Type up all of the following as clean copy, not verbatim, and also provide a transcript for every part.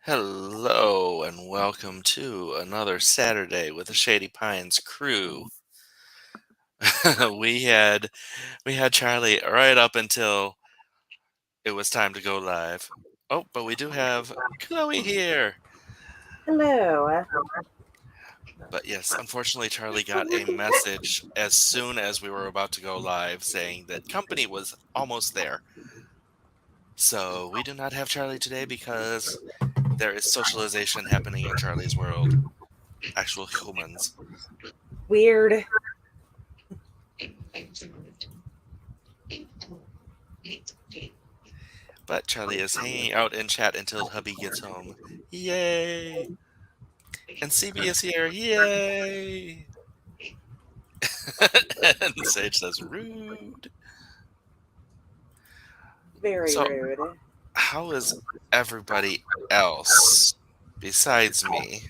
Hello and welcome to another Saturday with the Shady Pines crew. we had we had Charlie right up until it was time to go live. Oh, but we do have Chloe here. Hello. But yes, unfortunately Charlie got a message as soon as we were about to go live saying that company was almost there. So we do not have Charlie today because there is socialization happening in Charlie's world. Actual humans. Weird. But Charlie is hanging out in chat until hubby gets home. Yay! And CB is here. Yay! And Sage says, rude. Very So, rude. how is everybody else besides me?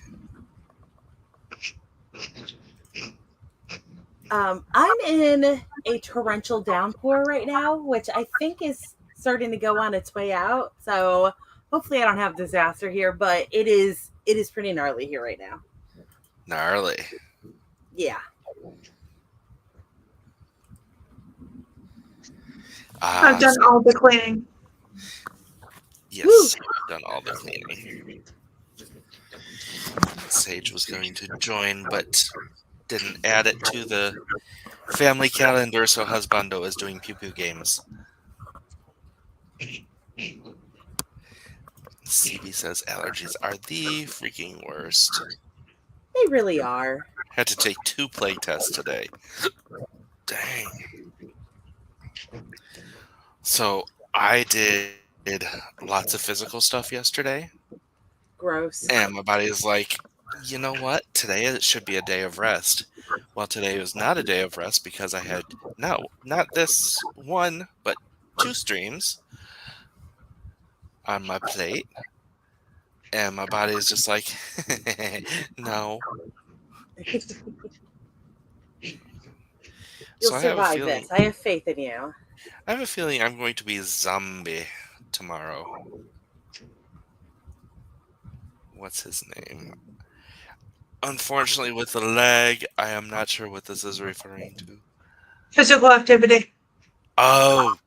I'm in a torrential downpour right now, which I think is starting to go on its way out. So hopefully I don't have disaster here, but it is pretty gnarly here right now. Gnarly. Yeah. I've done all the cleaning. Yes, Woo! I've done all the cleaning. Sage was going to join, but didn't add it to the family calendar, so husbando is doing pew pew games. CB says allergies are the freaking worst. They really are. Had to take 2 plague tests today. Dang. So I did lots of physical stuff yesterday, Gross. and my body is like, you know what? Today it should be a day of rest. Well, today was not a day of rest because I had not this one, but 2 streams on my plate, and my body is just like, no. You'll So survive this. I have faith in you. I have a feeling I'm going to be zombie tomorrow. What's his name? Unfortunately, with the leg, I am not sure what this is referring to. Physical activity. Oh,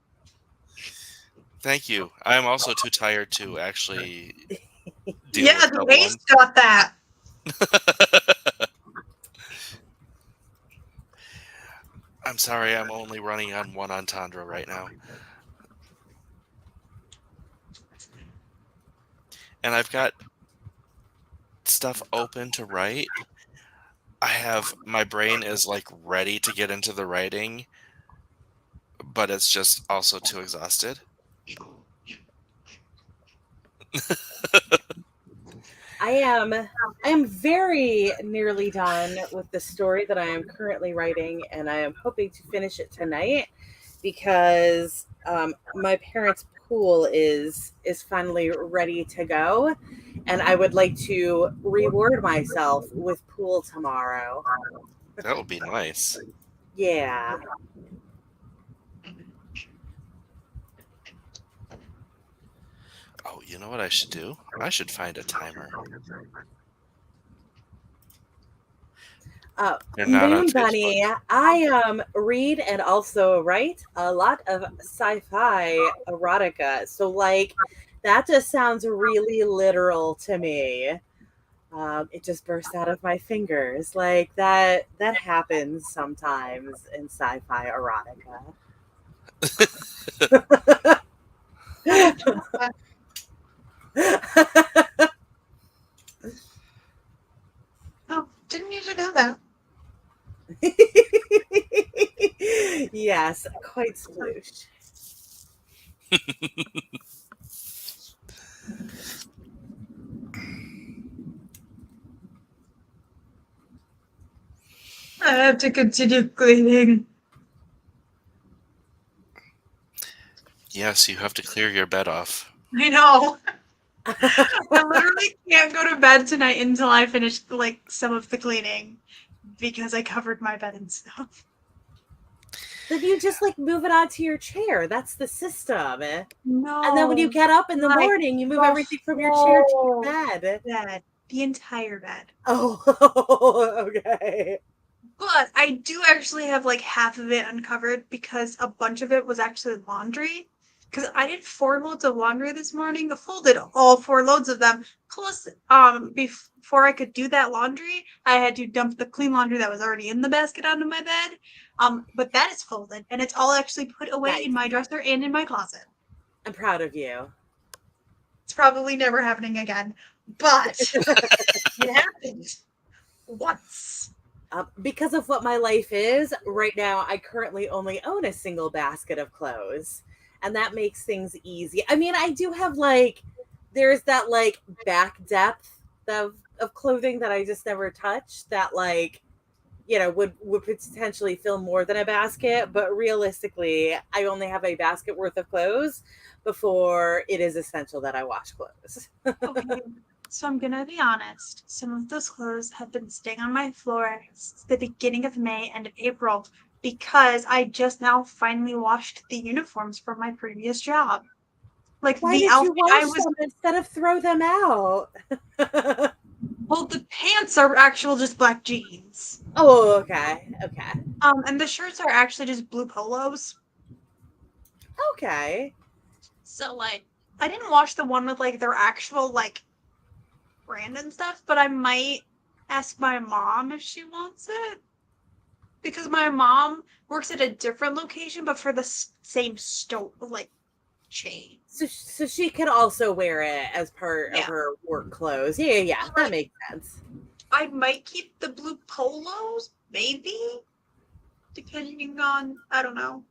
thank you. I am also too tired to actually deal Yeah, with the double waist got that. I'm sorry, I'm only running on one entendre right now. And I've got stuff open to write. My brain is like ready to get into the writing, but it's just also too exhausted. I am very nearly done with the story that I am currently writing, and I am hoping to finish it tonight because my parents' pool is finally ready to go, and I would like to reward myself with pool tomorrow. That would be nice. Yeah. Oh, you know what I should do? I should find a timer. You're not on Moon Facebook. Bunny, I read and also write a lot of sci-fi erotica. So like that just sounds really literal to me. It just burst out of my fingers. Like that happens sometimes in sci-fi erotica. Oh, didn't usually know that. Yes, quite sploosh. I have to continue cleaning. Yes, you have to clear your bed off. I know. I literally can't go to bed tonight until I finish like some of the cleaning because I covered my bed and stuff. Then you just like move it onto your chair. That's the system. No. And then when you get up in the like, morning, you move the everything from your chair to your whole bed. bed. The entire bed. Oh, okay. But I do actually have like half of it uncovered because a bunch of it was actually laundry. Because I did 4 loads of laundry this morning, folded all 4 loads of them. Plus, before I could do that laundry, I had to dump the clean laundry that was already in the basket onto my bed. But that is folded, and it's all actually put away Nice. in my dresser and in my closet. I'm proud of you. It's probably never happening again, but it happened once. Because of what my life is right now, I currently only own a single basket of clothes, and that makes things easy. I mean, I do have like, there's that like back depth of clothing that I just never touch that like, would potentially fill more than a basket, but realistically, I only have a basket worth of clothes before it is essential that I wash clothes. Okay, so I'm gonna be honest. Some of those clothes have been staying on my floor since the beginning of May and of April because I just now finally washed the uniforms from my previous job. Like Why the did you outfit I wash was, them instead of throw them out? well, the pants are actual just black jeans. Oh, okay. Okay. And the shirts are actually just blue polos. Okay. So like, I didn't wash the one with like their actual like brand and stuff, but I might ask my mom if she wants it. Because my mom works at a different location, but for the same store, like chain. So she can also wear it as part of Yeah, her work clothes. Yeah. That like makes sense. I might keep the blue polos, maybe, depending on I don't know.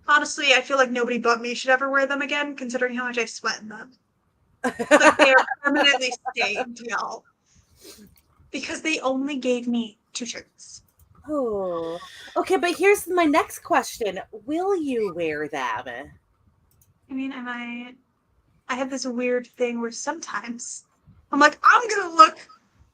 Honestly, I feel like nobody but me should ever wear them again, considering how much I sweat in them. Like they are permanently stained, y'all, because they only gave me 2 shirts. Oh, okay. But here's my next question: will you wear them? I mean, I have this weird thing where sometimes I'm like, I'm gonna look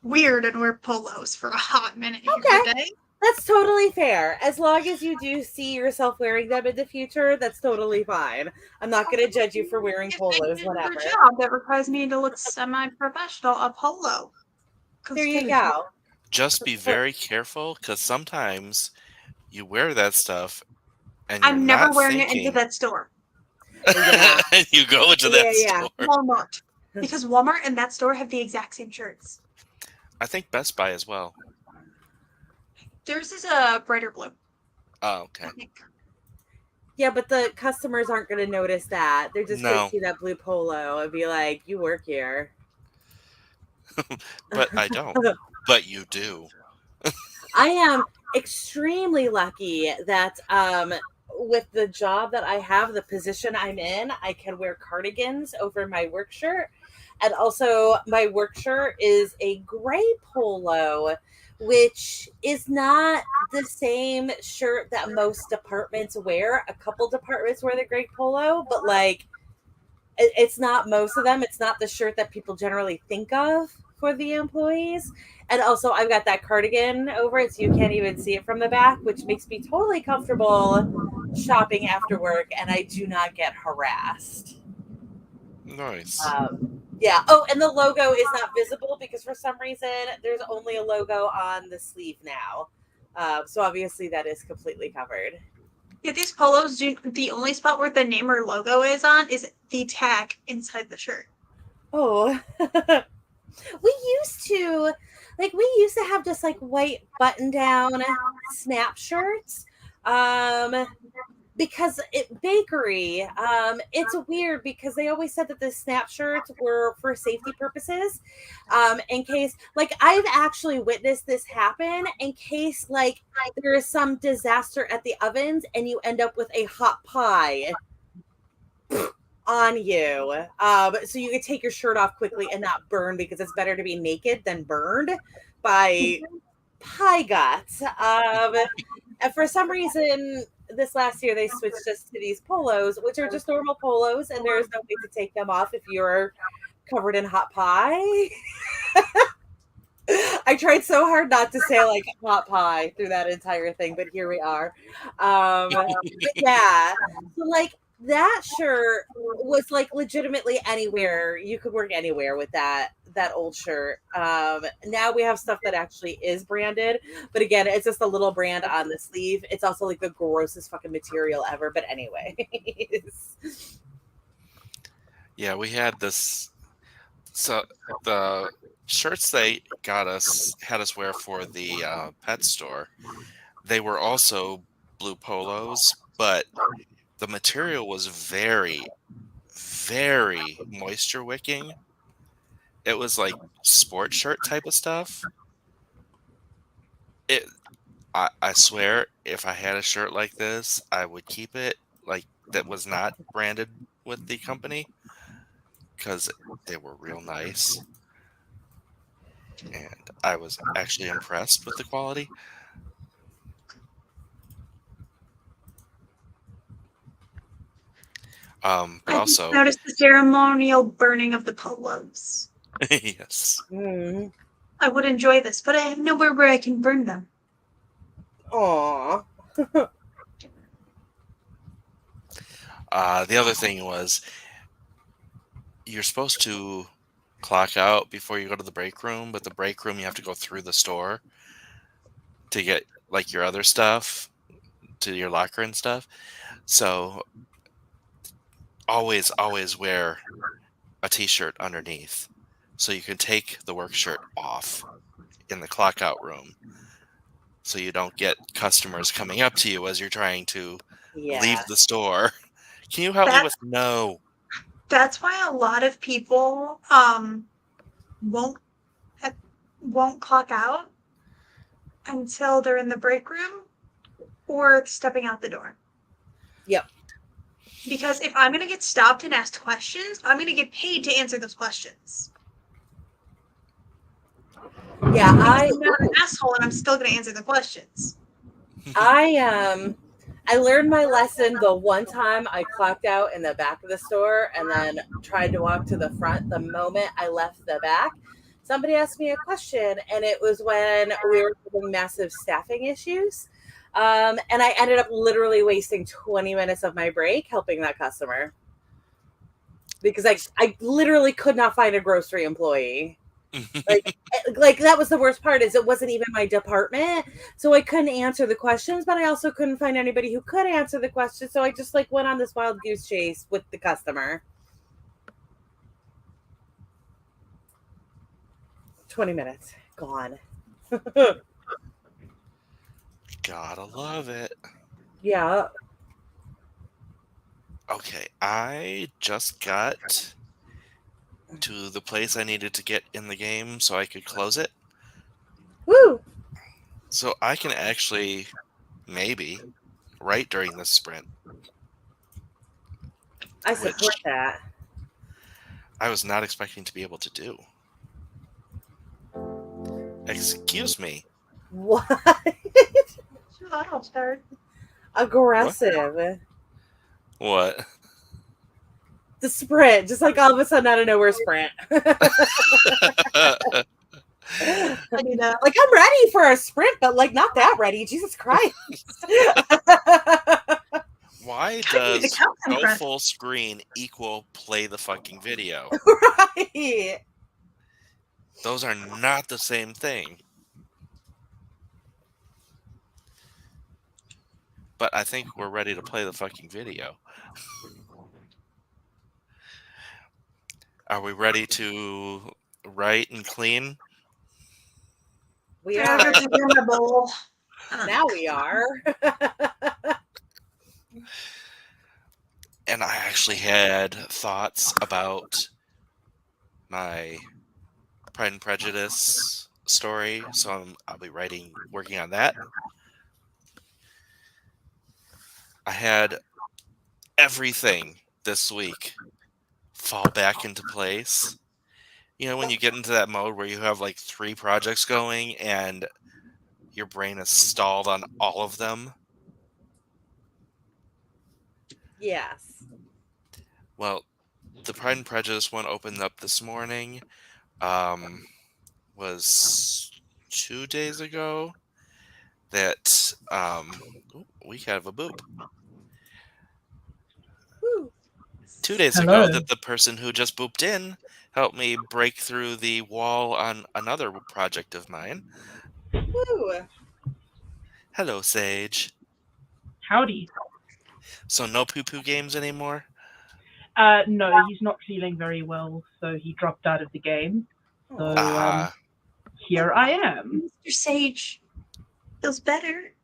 weird and wear polos for a hot minute here Okay, today. that's totally fair. As long as you do see yourself wearing them in the future, that's totally fine. I'm not going to judge you for wearing If I polos get another whenever. job that requires me to look semi-professional, a polo. There you Conspiracy. go. Just be very careful because sometimes you wear that stuff and you're I'm never not wearing it into thinking, that store. Yeah, and you go into that yeah. store. Walmart. Because Walmart and that store have the exact same shirts. I think Best Buy as well. Theirs is a brighter blue, Oh, I okay. think. Yeah, but the customers aren't going to notice that. They're just going to No, see that blue polo and be like, "You work here." but I don't. But you do. I am extremely lucky that with the job that I have, the position I'm in, I can wear cardigans over my work shirt. And also my work shirt is a gray polo, which is not the same shirt that most departments wear. A couple departments wear the gray polo, but like it's not most of them. It's not the shirt that people generally think of for the employees. And also, I've got that cardigan over it, so you can't even see it from the back, which makes me totally comfortable shopping after work, and I do not get harassed. Nice. Yeah. Oh, and the logo is not visible because for some reason there's only a logo on the sleeve now. So obviously that is completely covered. Yeah, these polos do the only spot where the name or logo is on is the tag inside the shirt. Oh, we used to have just like white button down snap shirts. Um, because bakery, it's weird because they always said that the snap shirts were for safety purposes. In case like I've actually witnessed this happen in case like there is some disaster at the ovens and you end up with a hot pie on you. So you can take your shirt off quickly and not burn because it's better to be naked than burned by pie guts. And for some reason, this last year they switched us to these polos, which are just normal polos, and there is no way to take them off if you're covered in hot pie. I tried so hard not to say like pot pie through that entire thing, but here we are. But yeah, so like that shirt was like legitimately anywhere you could work anywhere with that old shirt. Now we have stuff that actually is branded, but again, it's just a little brand on the sleeve. It's also like the grossest fucking material ever. But anyways, Yeah, we had this. So the shirts they got us had us wear for the pet store. They were also blue polos, but the material was very, very moisture wicking. It was like sport shirt type of stuff. It, I swear, if I had a shirt like this, I would keep it like that was not branded with the company because they were real nice and I was actually impressed with the quality. But I just also, noticed the ceremonial burning of the polos. yes. mm. I would enjoy this, but I have nowhere where I can burn them. Aw. The other thing was you're supposed to clock out before you go to the break room, but the break room you have to go through the store to get like your other stuff to your locker and stuff. So always wear a t-shirt underneath so you can take the work shirt off in the clock out room so you don't get customers coming up to you as you're trying to Yeah. leave the store. Can you help me That with no? that's why a lot of people won't won't clock out until they're in the break room or stepping out the door. Yep. Because if I'm gonna get stopped and asked questions, I'm gonna get paid to answer those questions. Yeah. Because I'm not an asshole and I'm still gonna answer the questions. I learned my lesson the one time I clocked out in the back of the store and then tried to walk to the front the moment I left the back. Somebody asked me a question, and it was when we were having massive staffing issues. And I ended up literally wasting 20 minutes of my break helping that customer because I literally could not find a grocery employee. Like that was the worst part is it wasn't even my department, so I couldn't answer the questions, but I also couldn't find anybody who could answer the questions, so I just like went on this wild goose chase with the customer. 20 minutes gone. Gotta love it. Yeah. Okay, I just got to the place I needed to get in the game so I could close it. Woo. So I can actually, maybe, write during this sprint, I support which that. I was not expecting to be able to do. Excuse me. What? I'll start. What? Aggressive. What? The sprint, just like all of a sudden out of nowhere sprint. I need a Like I'm ready for a sprint, but like not that ready. Jesus Christ. Why I need a does captain go press. full screen equal play the fucking video? Right. Those are not the same thing. But I think we're ready to play the fucking video. Are we ready to write and clean? We I are. gotta go take care of my bowl. Now we are. And I actually had thoughts about my Pride and Prejudice story, so I'll be working on that. I had everything this week fall back into place. You know, when you get into that mode where you have like 3 projects going and your brain is stalled on all of them. Yes. Well, the Pride and Prejudice one opened up this morning. Um, was 2 days ago that ooh, we have a boop. Whew. 2 days ago Hello. that the person who just booped in helped me break through the wall on another project of mine. Whew. Hello, Sage. Howdy. So no poo-poo games anymore? No, he's not feeling very well, so he dropped out of the game. So Aw. here I am. Mr. Sage feels better.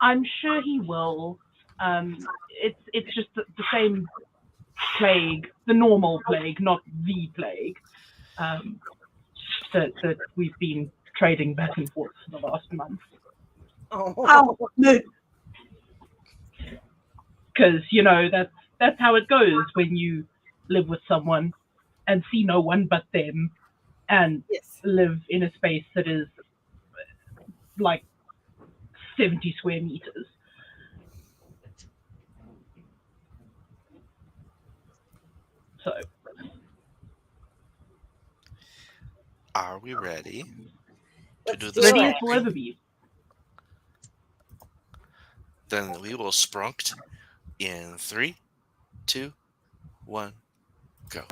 I'm sure he will. It's just the same plague, the normal plague, not the plague, that we've been trading back and forth for the last month. Oh. Ow. Because that's how it goes when you live with someone and see no one but them, and Yes. live in a space that is like 70 square meters. So, Are we ready to Let's do the do ready as it. we'll sprunking? ever be. Then we will sprunked in 3, 2, 1, go.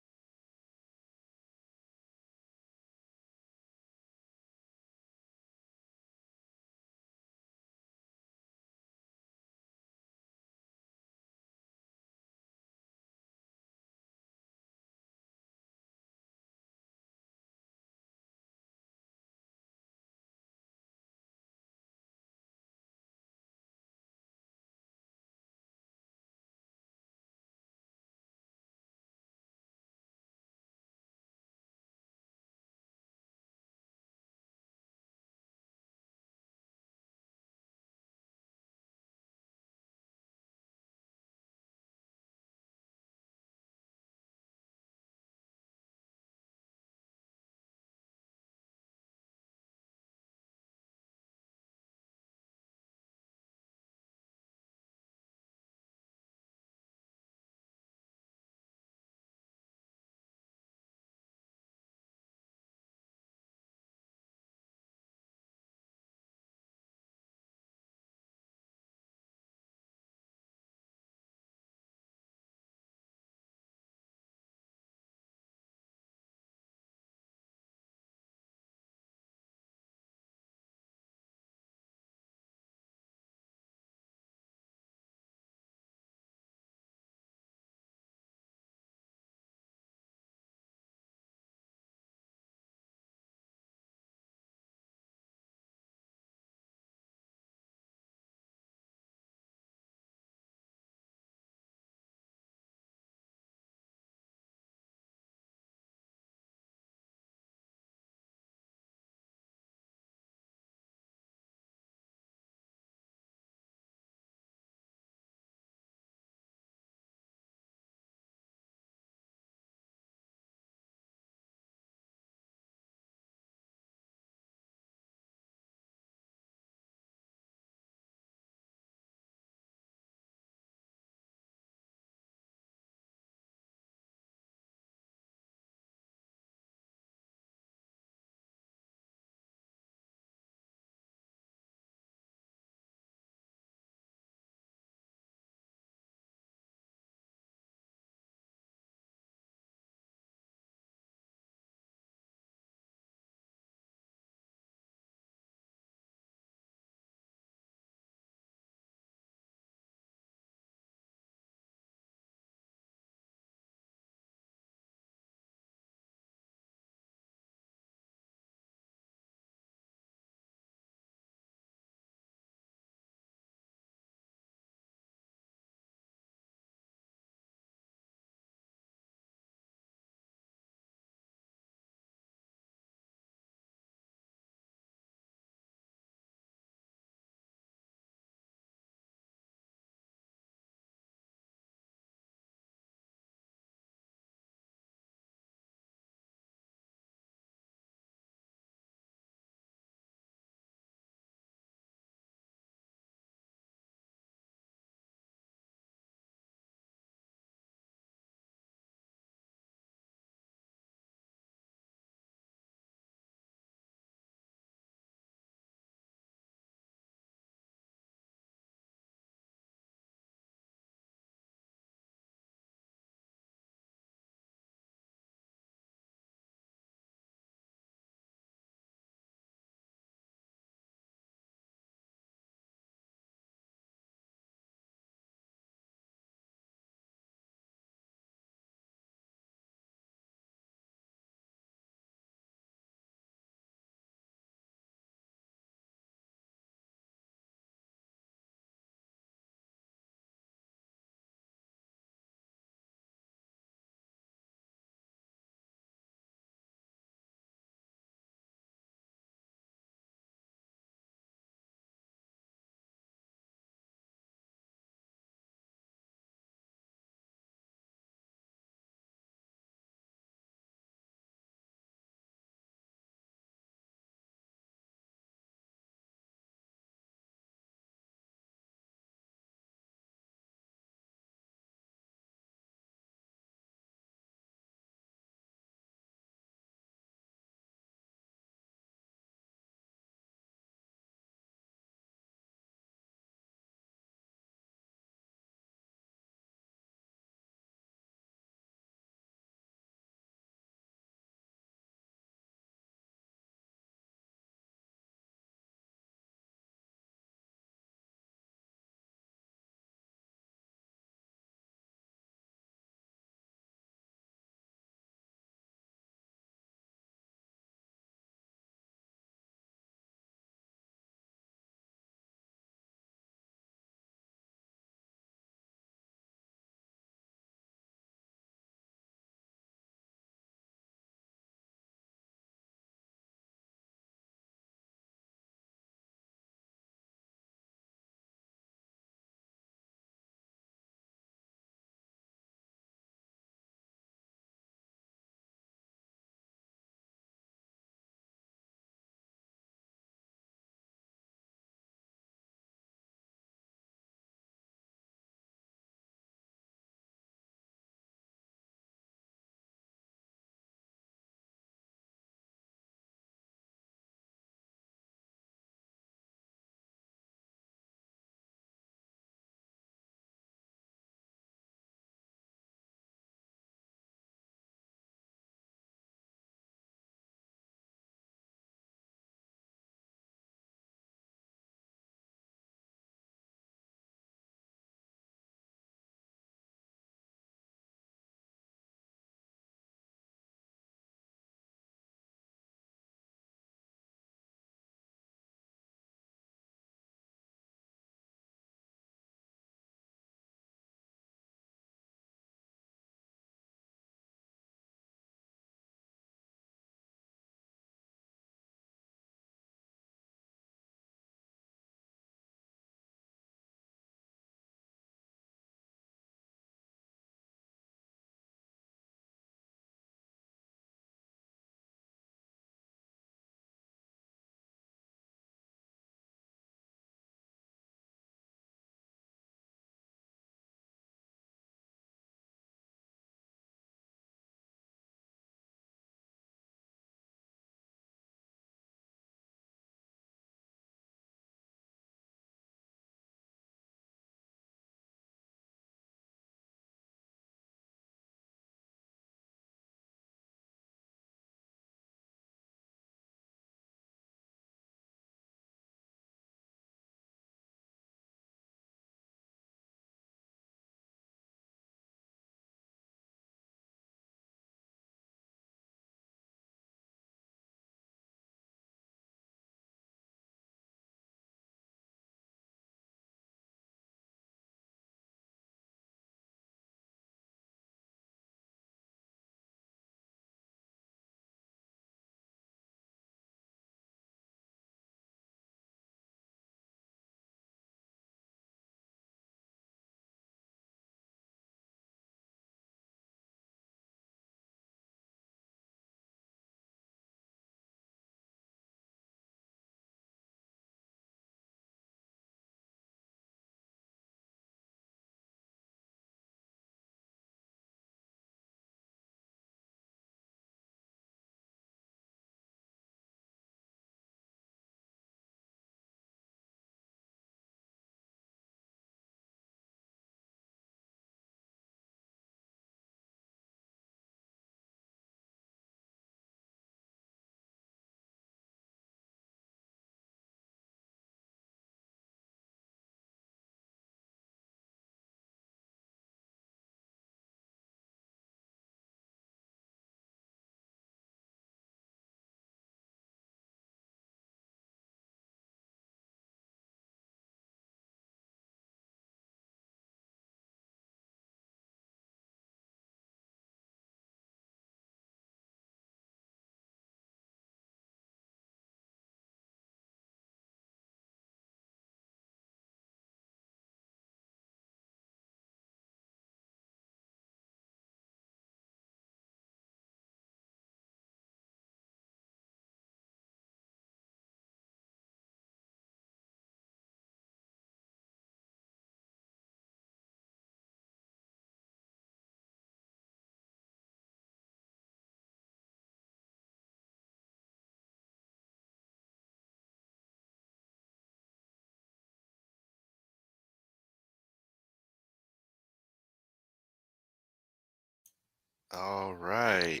All right.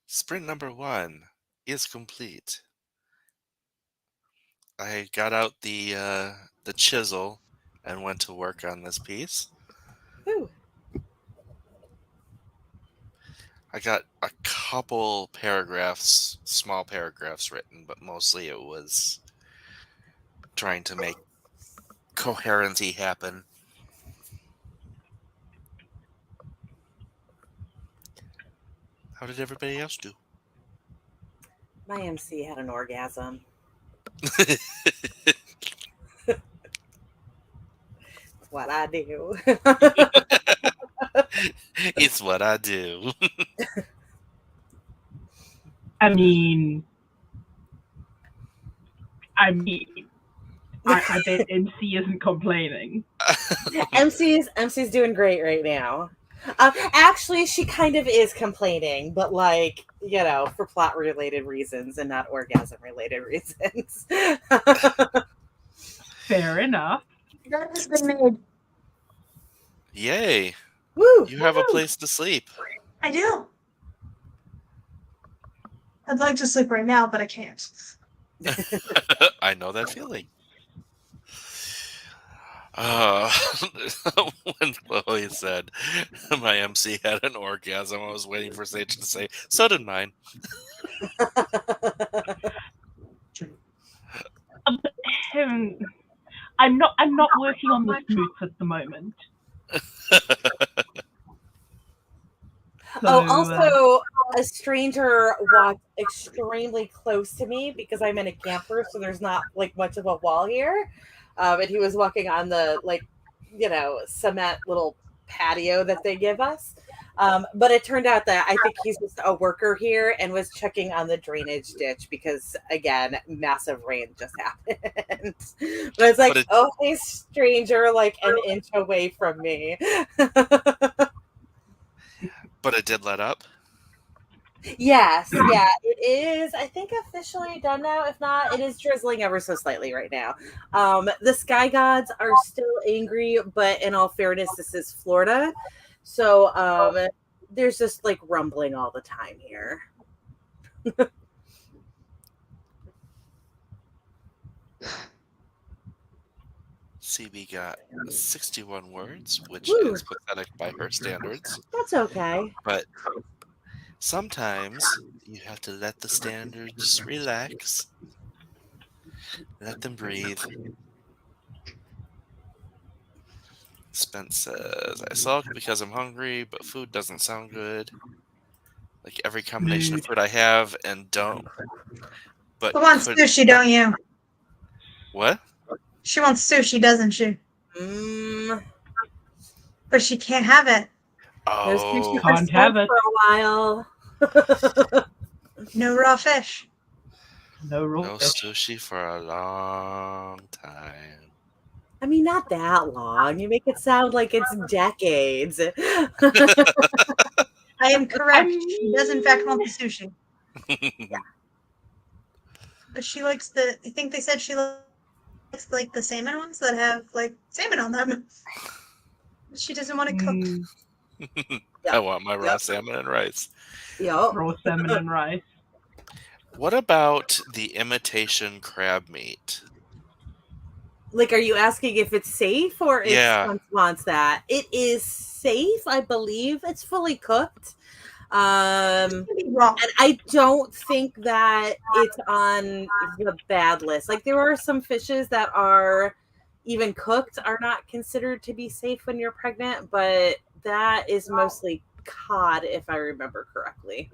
Sprint number 1 is complete. I got out the chisel and went to work on this piece. Whew. I got a couple paragraphs, small paragraphs written, but mostly it was trying to make coherency happen. How did everybody else do? My MC had an orgasm. It's what I do. It's what I do. I mean, I bet MC isn't complaining. MC's doing great right now. Actually, she kind of is complaining, but like, for plot related reasons and not orgasm related reasons. Fair enough. That has been made. Yay! Woo! You have a place to sleep. I do. I'd like to sleep right now, but I can't. I know that feeling. Uh, when Chloe said my MC had an orgasm, I was waiting for Sage to say, "So did mine." I'm not working on the smooths at the moment. Oh, So, also, a stranger walked extremely close to me because I'm in a camper, so there's not like much of a wall here. And he was walking on the cement little patio that they give us. But it turned out that I think he's just a worker here and was checking on the drainage ditch because, again, massive rain just happened. But it's like, oh, hey, stranger, like an inch away from me. But it did let up. Yes, yeah, it is. I think officially done now. If not, it is drizzling ever so slightly right now. The sky gods are still angry, but in all fairness, this is Florida, so there's just like rumbling all the time here. CB got 61 words, which Woo. is pathetic by her standards. That's okay. But sometimes you have to let the standards relax. Let them breathe. Spence says, I sulk because I'm hungry, but food doesn't sound good. Like every combination of food I have and don't. But You want sushi, don't you? What? She wants sushi, doesn't she? But she can't have it. No sushi Oh, for Can't have Spence it. for a while. No raw fish. No no fish. sushi for a long time. I mean, not that long. You make it sound like it's decades. I am correct. She does in fact want the sushi. But she likes I think they said she likes like the salmon ones that have like salmon on them. She doesn't want to cook. I want my raw salmon and rice. Yup. Raw salmon and rice. What about the imitation crab meat? Like, are you asking if it's safe or if Yeah. Spence wants that? It is safe, I believe. It's fully cooked. And I don't think that it's on the bad list. Like, there are some fishes that are even cooked are not considered to be safe when you're pregnant, but that is mostly cod, if I remember correctly.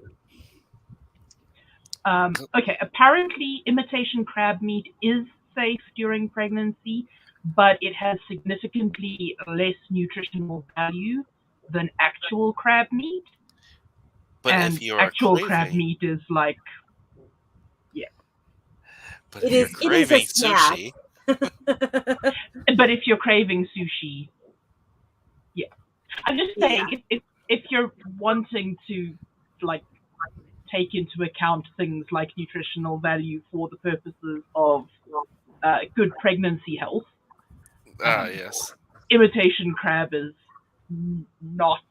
Okay, apparently imitation crab meat is safe during pregnancy, but it has significantly less nutritional value than actual crab meat. But and if you're actual craving, crab meat is like, yeah. But It if is. you're It is a craving snack. sushi, But if you're craving sushi, yeah. I'm just saying, if you're wanting to like take into account things like nutritional value for the purposes of good pregnancy health, yes, imitation crab is not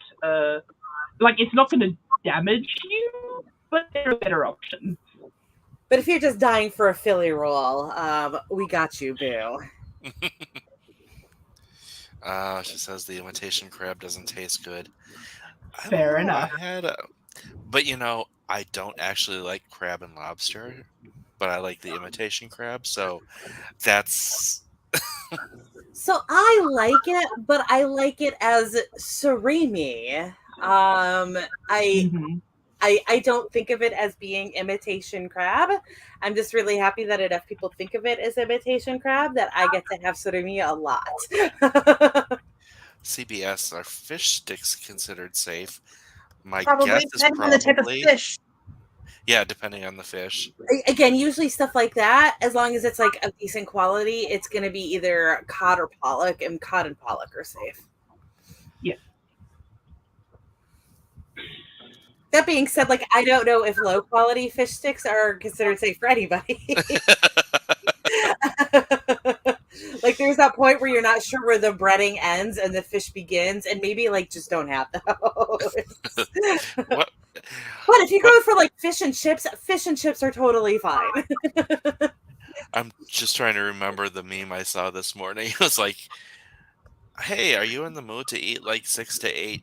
Like, it's not going to damage you, but there are better options. But if you're just dying for a Philly roll, we got you, boo. She says the imitation crab doesn't taste good. I don't Fair know. enough. But I don't actually like crab and lobster, but I like the imitation crab. So that's So I like it, but I like it as surimi. I Hmm. I don't think of it as being imitation crab. I'm just really happy that enough people think of it as imitation crab that I get to have surimi a lot. CBS. Are fish sticks considered safe? My guess Probably is depending on the type of probably, fish. yeah, depending on the fish. Again, usually stuff like that, as long as it's like of decent quality, it's going to be either cod or pollock, and cod and pollock are safe. Yeah. That being said, like I don't know if low quality fish sticks are considered safe for anybody. Like there's that point where you're not sure where the breading ends and the fish begins, and maybe like just don't have those. What? But if you What? go for like fish and chips are totally fine. I'm just trying to remember the meme I saw this morning. It was like, "Hey, are you in the mood to eat like 6 to 8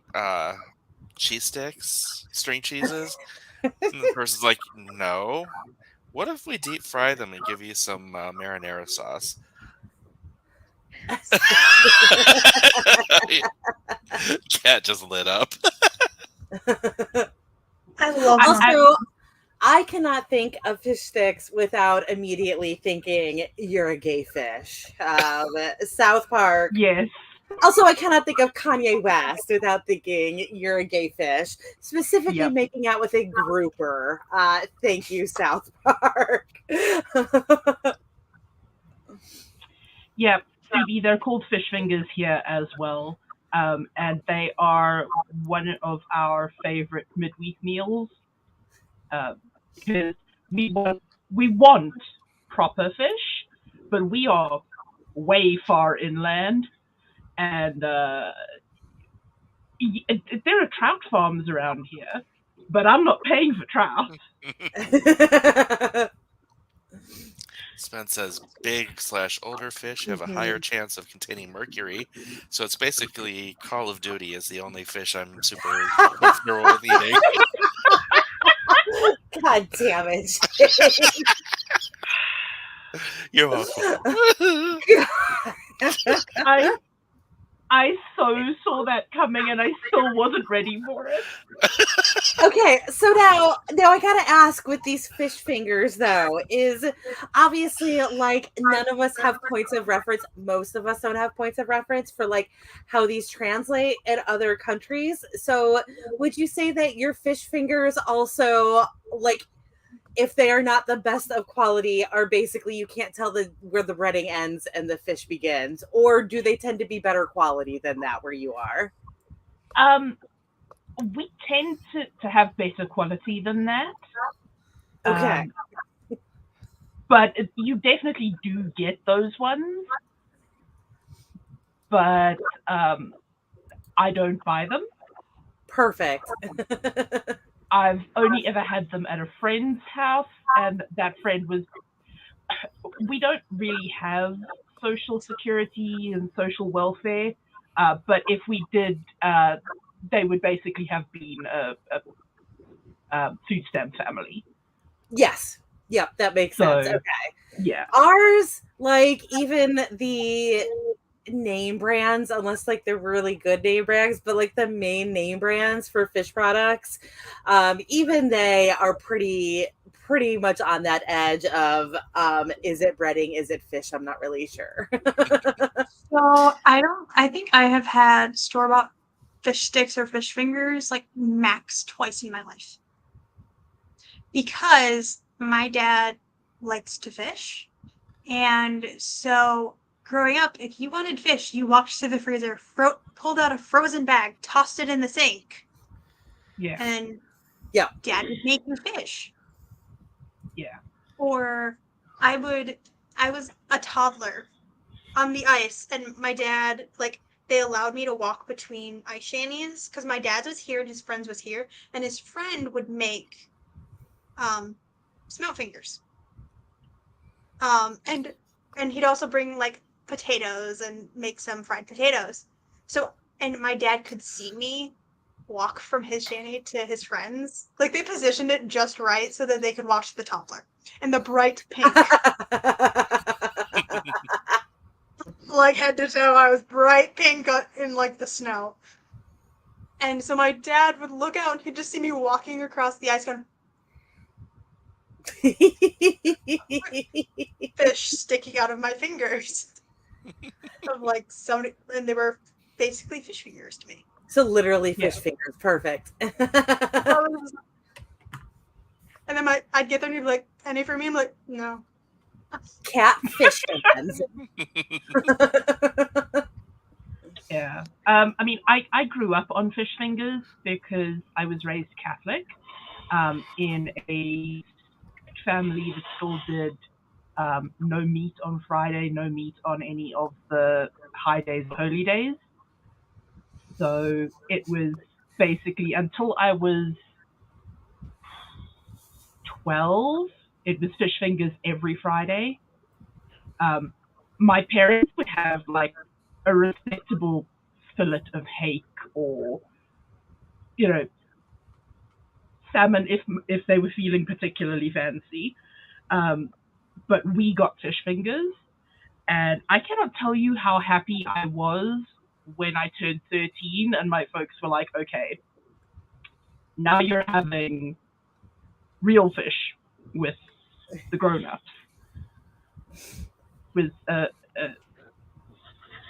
cheese sticks, string cheeses?" And the person's like, "No. What if we deep fry them and give you some marinara sauce?" Cat just lit up. I love I- Also, I cannot think of fish sticks without immediately thinking you're a gay fish. South Park. yes. Also, I cannot think of Kanye West without thinking you're a gay fish. Specifically, Yep. making out with a grouper. Thank you, South Park. Yep. Phoebe, they're called fish fingers here as well. And they are one of our favorite midweek meals. Because we want proper fish, but we are way far inland, and there are trout farms around here, but I'm not paying for trout. Spence says big/older fish have a higher chance of containing mercury, so it's basically Call of Duty is the only fish I'm super comfortable with eating. God damn it. You're welcome. I so saw that coming, and I still wasn't ready for it. Okay, so now I gotta ask with these fish fingers though, is obviously like none of us have points of reference. Most of us don't have points of reference for like how these translate in other countries. So would you say that your fish fingers also like if they are not the best of quality are basically you can't tell where the breading ends and the fish begins, or do they tend to be better quality than that where you are? We tend to have better quality than that. Okay. But you definitely do get those ones. But I don't buy them. Perfect. I've only ever had them at a friend's house, and that friend was. We don't really have social security and social welfare, but if we did, they would basically have been a food stamp family. Yes. Yep, that makes sense. Okay. Yeah. Ours, like even the name brands, unless like they're really good name brands, but like the main name brands for fish products, even they are pretty much on that edge of is it breading, is it fish? I'm not really sure. So I think I have had store-bought fish sticks or fish fingers like max twice in my life. Because my dad likes to fish. And so growing up, if you wanted fish, you walked to the freezer, pulled out a frozen bag, tossed it in the sink. Yeah. And yeah, dad would make you fish. Yeah. Or I was a toddler on the ice and my dad, like, they allowed me to walk between ice shanties because my dad was here and his friends was here, and his friend would make smelt fingers. And he'd also bring like potatoes and make some fried potatoes. So and my dad could see me walk from his shanty to his friends. Like they positioned it just right so that they could watch the toddler and the bright pink. Like head to toe, I was bright pink in like the snow. And so my dad would look out and he'd just see me walking across the ice going, fish sticking out of my fingers. Of like so many, and they were basically fish fingers to me. So literally fish fingers. Perfect. And then I'd get there and he'd be like, any for me? I'm like, no. Catfish hands. Yeah. I mean, I grew up on fish fingers because I was raised Catholic in a family that still did no meat on Friday, no meat on any of the high days, holy days. So it was basically until I was 12, it was fish fingers every Friday. My parents would have like a respectable fillet of hake or, you know, salmon if they were feeling particularly fancy. But we got fish fingers, and I cannot tell you how happy I was when I turned 13 and my folks were like, okay, now you're having real fish with the grown-ups. It was a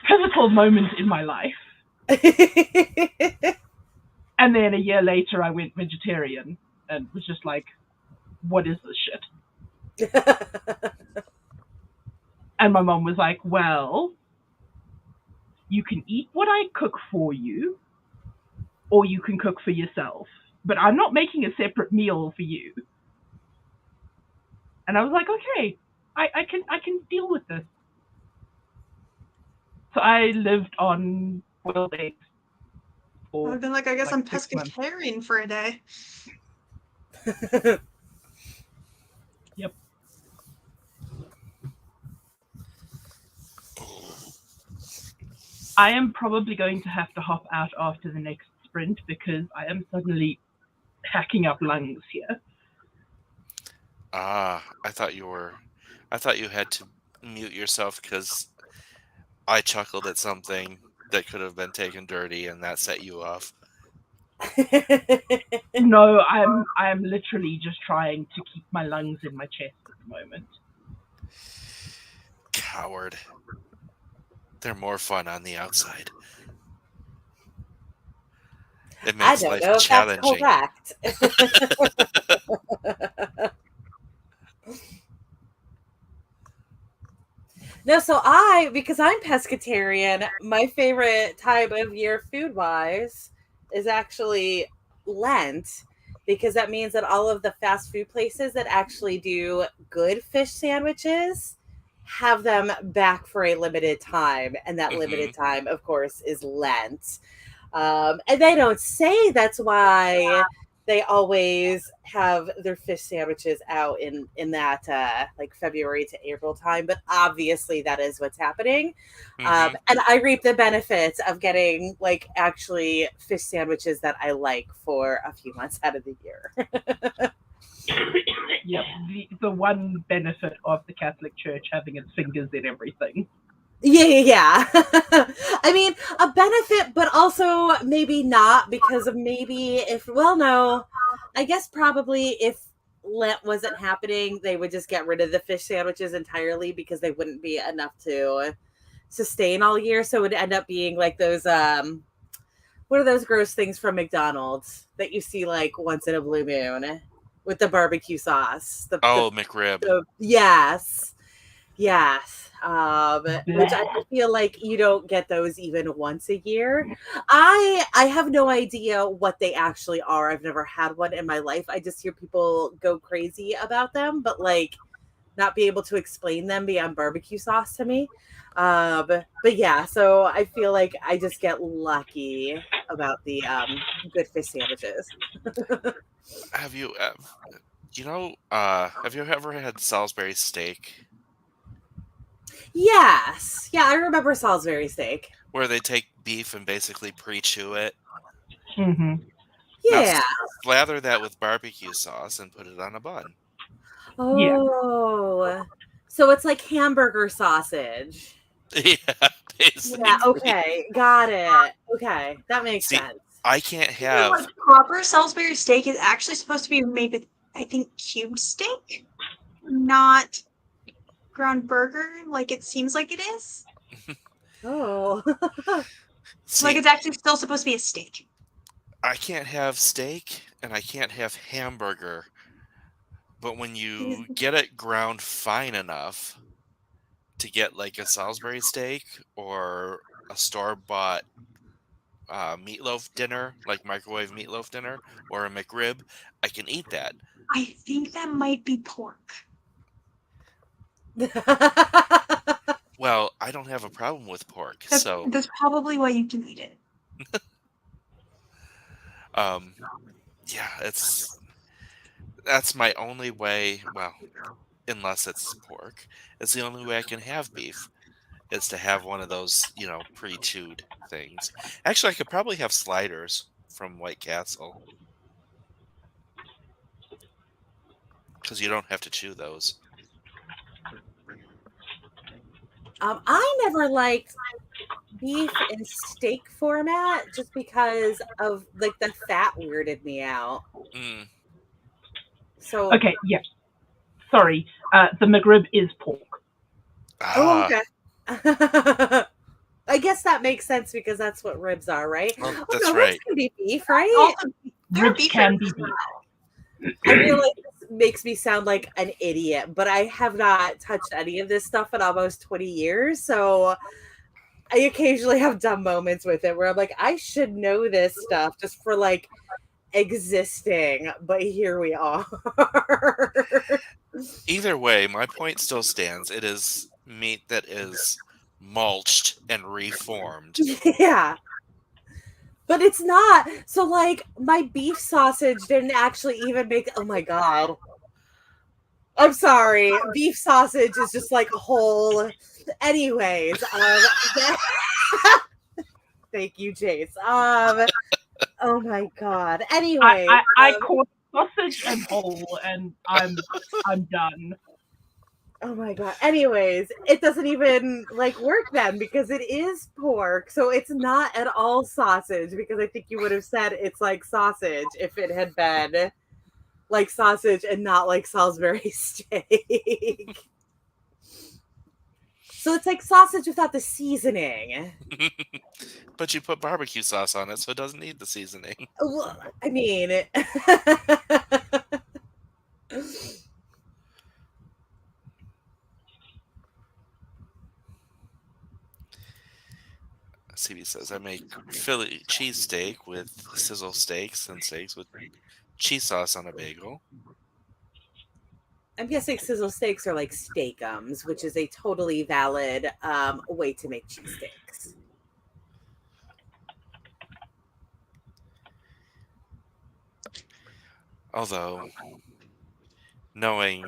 pivotal moment in my life. And then a year later, I went vegetarian and was just like, what is this shit? And my mom was like, well, you can eat what I cook for you, or you can cook for yourself. But I'm not making a separate meal for you. And I was like, okay, I can deal with this. So I lived on boiled eggs. I've been like, I guess I'm 6 months. pescatarian for a day. Yep. I am probably going to have to hop out after the next sprint because I am suddenly hacking up lungs here. I thought you had to mute yourself because I chuckled at something that could have been taken dirty and that set you off. No, I'm literally just trying to keep my lungs in my chest at the moment. Coward. They're more fun on the outside. It makes life challenging. That's correct. No, so because I'm pescatarian, my favorite time of year food-wise is actually Lent, because that means that all of the fast food places that actually do good fish sandwiches have them back for a limited time. And that limited time, of course, is Lent. And they don't say that's why they always have their fish sandwiches out in that like February to April time, but obviously that is what's happening. And I reap the benefits of getting like actually fish sandwiches that I like for a few months out of the year. Yep, the one benefit of the Catholic Church having its fingers in everything. Yeah. I mean, a benefit, but also maybe not, because of no, I guess probably if Lent wasn't happening, they would just get rid of the fish sandwiches entirely because they wouldn't be enough to sustain all year. So it would end up being like those, what are those gross things from McDonald's that you see like once in a blue moon with the barbecue sauce? McRib. Yes. Which I feel like you don't get those even once a year. I have no idea what they actually are. I've never had one in my life. I just hear people go crazy about them, but like not be able to explain them beyond barbecue sauce to me. But yeah, so I feel like I just get lucky about the good fish sandwiches. Have you, have you ever had Salisbury steak Yes, yeah, I remember Salisbury steak. where they take beef and basically pre-chew it? Hmm. Now Yeah. slather that with barbecue sauce and put it on a bun. Yeah. Oh, so it's like hamburger sausage. Yeah, Yeah. basically. Okay, got it. Okay, that makes See, sense. I can't Yeah, have. like proper Salisbury steak is actually supposed to be made with, I think, cubed steak, not ground burger, like it seems like it is. Oh. Like See, it's actually still supposed to be a steak. I can't have steak and I can't have hamburger, but when you get it ground fine enough to get like a Salisbury steak or a store-bought meatloaf dinner, like microwave meatloaf dinner, or a McRib, I can eat that. I think that might be pork. Well, I don't have a problem with pork, That's, so that's probably why you can eat it. um, yeah, that's my only way. Well, unless it's pork, it's the only way I can have beef is to have one of those, pre-chewed things. Actually, I could probably have sliders from White Castle because you don't have to chew those. I never liked beef in steak format just because of like the fat weirded me out. Mm. So, Okay, yeah. Sorry, the McRib is pork. oh, Ah, okay. I guess that makes sense because that's what ribs are, right? well, Oh that's no, ribs right. can be beef, right? Also, there are Ribs beef can ribs be as beef. well. I feel like this makes me sound like an idiot, but I have not touched any of this stuff in almost 20 years. So I occasionally have dumb moments with it where I'm like, I should know this stuff just for like existing, but here we are. Either way, my point still stands. It is meat that is mulched and reformed. Yeah. But it's not. So like my beef sausage didn't actually even make oh my god. I'm sorry. Beef sausage is just like a whole anyways. Thank you, Jace. Oh my god. Anyway, I caught sausage and whole, and I'm done. oh my god. Anyways, it doesn't even like work then because it is pork. So it's not at all sausage because I think you would have said it's like sausage if it had been like sausage and not like Salisbury steak. So it's like sausage without the seasoning. But you put barbecue sauce on it, so it doesn't need the seasoning. Well, I mean, CB says, I make Philly cheesesteak with sizzle steaks and steaks with cheese sauce on a bagel. I'm guessing sizzle steaks are like steakums, which is a totally valid way to make cheesesteaks. Although, knowing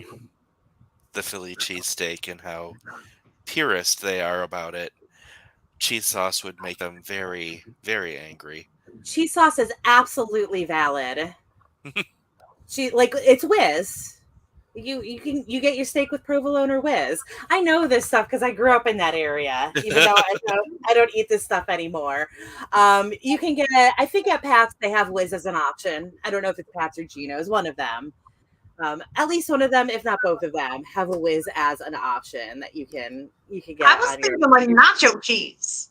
the Philly cheesesteak and how purist they are about it, cheese sauce would make them very, very angry. Cheese sauce is absolutely valid. It's whiz. You get your steak with provolone or whiz. I know this stuff because I grew up in that area, even though I don't eat this stuff anymore. You can get I think at Pat's they have whiz as an option. I don't know if it's Pat's or Geno's, one of them. At least one of them, if not both of them, have a whiz as an option that you can get. I was thinking like nacho cheese.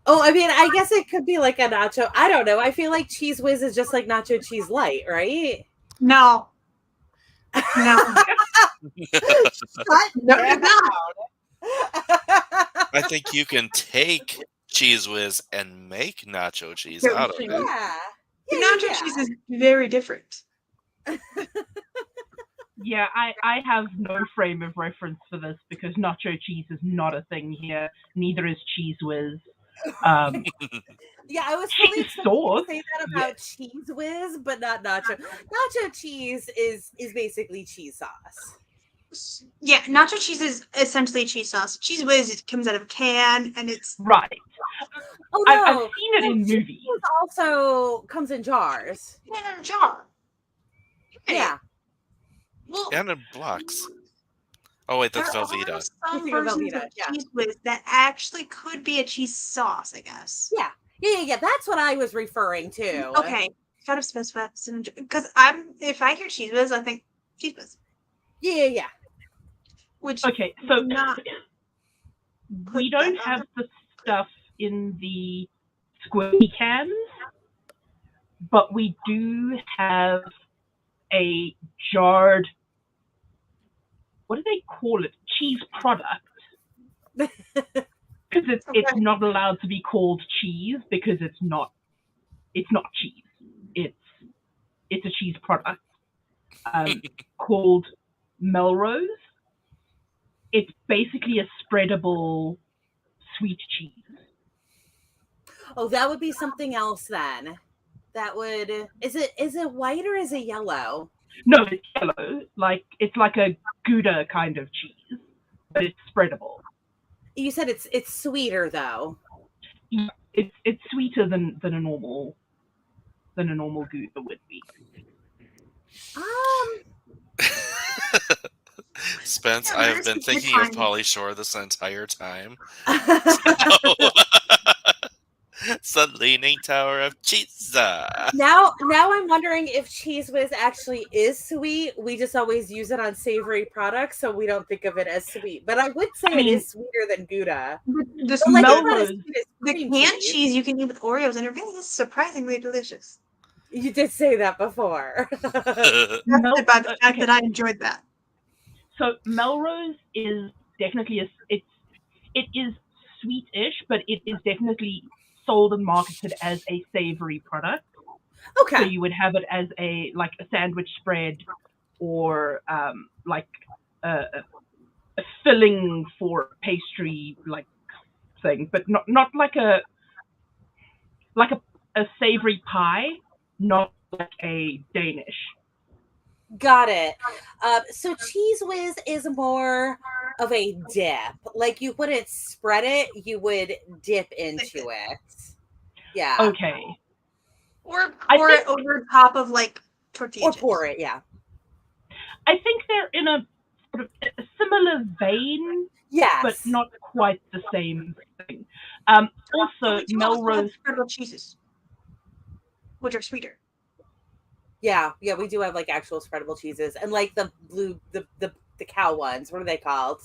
Oh, I mean, I guess it could be like a nacho. I don't know. I feel like cheese whiz is just like nacho cheese light, right? No. No. Shut No, down. I think you can take cheese whiz and make nacho cheese out of it. Yeah. Nacho cheese is very different. Yeah, I have no frame of reference for this because nacho cheese is not a thing here. Neither is cheese whiz. Um, Yeah, I was fully cheese expecting you to sauce. say that Yeah, about cheese whiz, but not nacho. Nacho cheese is basically cheese sauce. Yeah, nacho cheese is essentially cheese sauce. Cheese whiz it comes out of a can, and it's right. Oh I've no, seen it no, in cheese movies. whiz also comes in jars. in a jar. Yeah, Right. Well, And in blocks. Oh wait, there that's are Velveeta. some you're thinking versions of Velveeta. Yeah, cheese whiz that actually could be a cheese sauce, I guess. yeah. That's what I was referring to. Okay, gotta specify because if I hear cheese whiz, I think cheese whiz, Yeah. which Okay, does so not we put don't that have on. the stuff in the squishy cans, but we do have a jarred, what do they call it? Cheese product. Because it's Okay. not allowed to be called cheese because it's not cheese. It's a cheese product called Melrose. It's basically a spreadable sweet cheese. Oh, that would be something else then. That would is it white or is it yellow? No, it's yellow. It's like a Gouda kind of cheese, but it's spreadable. You said it's sweeter though. Yeah, it's sweeter than a normal Gouda would be. Spence, Yeah, I have there's been the thinking of time. Pauly Shore this entire time. Um, It's the Leaning Tower of Cheese. now I'm wondering if Cheese Whiz actually is sweet. We just always use it on savory products, so we don't think of it as sweet. But I would say I it mean, is sweeter than Gouda. The, But like it's not as Melrose, sweet as the cream canned cheese. cheese you can eat with Oreos, and it really is surprisingly delicious. You did say that before. That's Mel- about the fact okay. that I enjoyed that. So Melrose is definitely it is sweetish, but it is definitely sold and marketed as a savory product. So Okay. you would have it as a sandwich spread or like a filling for pastry thing, but not like a savory pie, not like a Danish. Got it. So Cheese Whiz is more of a dip. Like you wouldn't spread it, you would dip into it. Yeah. Okay. Or I pour it over top of like tortilla Or chips. pour it, yeah. I think they're in a sort of a similar vein, Yes. but not quite the same thing. But Also, we do also have Melrose. spreadable cheeses, which are sweeter. Yeah, we do have like actual spreadable cheeses and like the blue the cow ones. What are they called?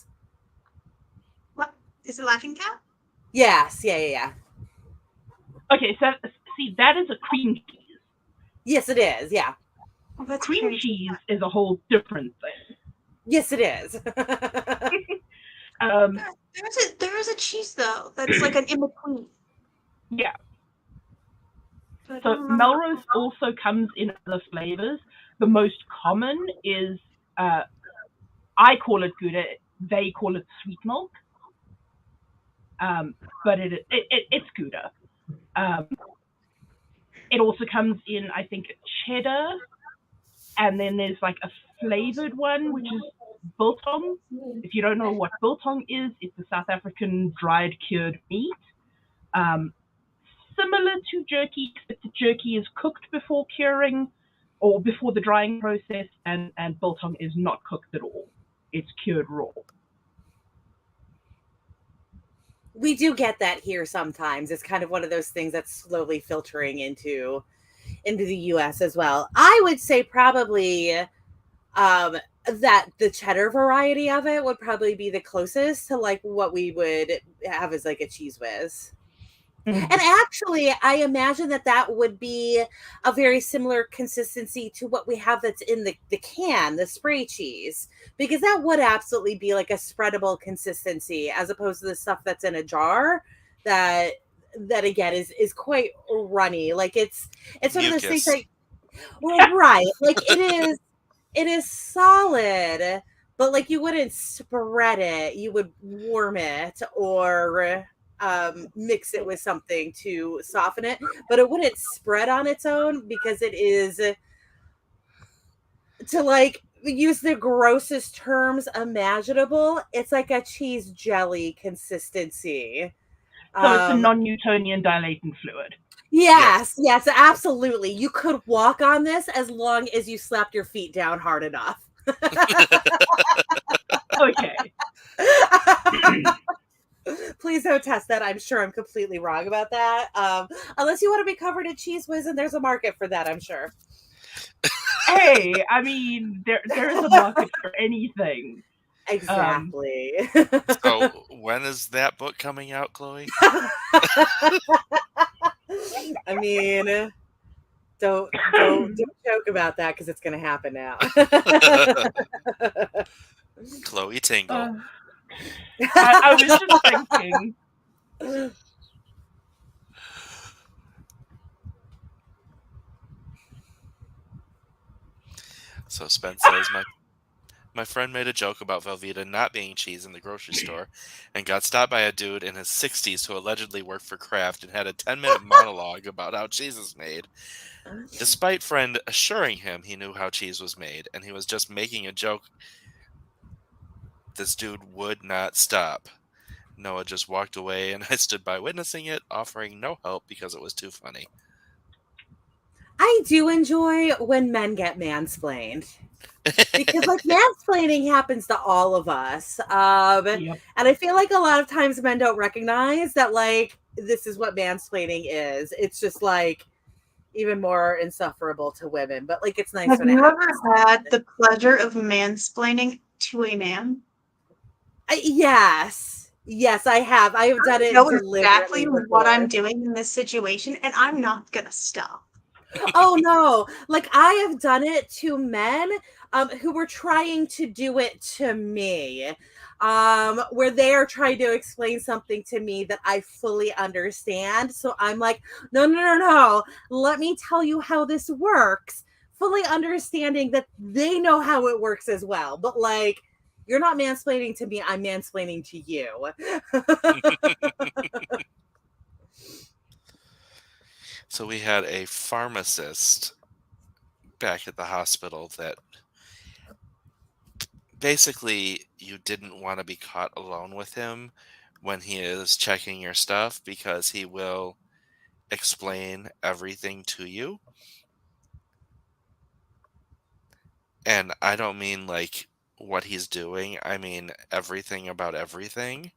What is it? Laughing Cow? Yes, yeah. Okay, so see, that is a cream cheese. Yes, it is. Yeah. Oh, that's Cream crazy. cheese is a whole different thing. Yes, it is. There is a cheese though that's like an in between. Yeah. But I So don't remember. Melrose also comes in other flavors. The most common is I call it Gouda. They call it sweet milk. But it's Gouda. It also comes in, I think, cheddar, and then there's like a flavored one, which is biltong. If you don't know what biltong is, it's a South African dried cured meat. Similar to jerky, except the jerky is cooked before curing or before the drying process, and biltong is not cooked at all. It's cured raw. We do get that here sometimes. It's kind of one of those things that's slowly filtering into the US as well. I would say probably that the cheddar variety of it would probably be the closest to like what we would have as like a cheese whiz. Mm-hmm. And actually, I imagine that would be a very similar consistency to what we have that's in the can, the spray cheese, because that would absolutely be like a spreadable consistency as opposed to the stuff that's in a jar that again is quite runny. Like it's one of those things Mucus. like, well, right. Like it is. it is solid, but like you wouldn't spread it. You would warm it or mix it with something to soften it, but it wouldn't spread on its own because it is, to like use the grossest terms imaginable, it's like a cheese jelly consistency. So it's a Um, non-Newtonian dilating fluid. yes, yes, absolutely. You could walk on this as long as you slapped your feet down hard enough. Okay. Please don't test that. I'm sure I'm completely wrong about that. Unless you want to be covered in cheese whiz, and there's a market for that, I'm sure. Hey, I mean, there is a market for anything. Exactly. So when is that book coming out, Chloe? I mean, don't joke about that because it's going to happen now. Chloe Tingle. I was just thinking. So Spence says, my friend made a joke about Velveeta not being cheese in the grocery store and got stopped by a dude in his 60s who allegedly worked for Kraft and had a 10-minute monologue about how cheese is made. Despite friend assuring him he knew how cheese was made and he was just making a joke, this dude would not stop. Noah just walked away and I stood by witnessing it, offering no help because it was too funny. I do enjoy when men get mansplained. Because like mansplaining happens to all of us. Yep. And I feel like a lot of times men don't recognize that like this is what mansplaining is. It's just like even more insufferable to women. But like it's nice Have when it you happens. ever had the pleasure of mansplaining to a man? Yes. Yes, I have. I have done I it know deliberately exactly what I'm before. doing in this situation, and I'm not gonna stop. Oh no, like I have done it to men who were trying to do it to me, where they are trying to explain something to me that I fully understand. So I'm like, no, no, no, no, let me tell you how this works, fully understanding that they know how it works as well. But like, you're not mansplaining to me, I'm mansplaining to you. So we had a pharmacist back at the hospital that basically you didn't want to be caught alone with him when he is checking your stuff because he will explain everything to you. And I don't mean like what he's doing, I mean everything about everything.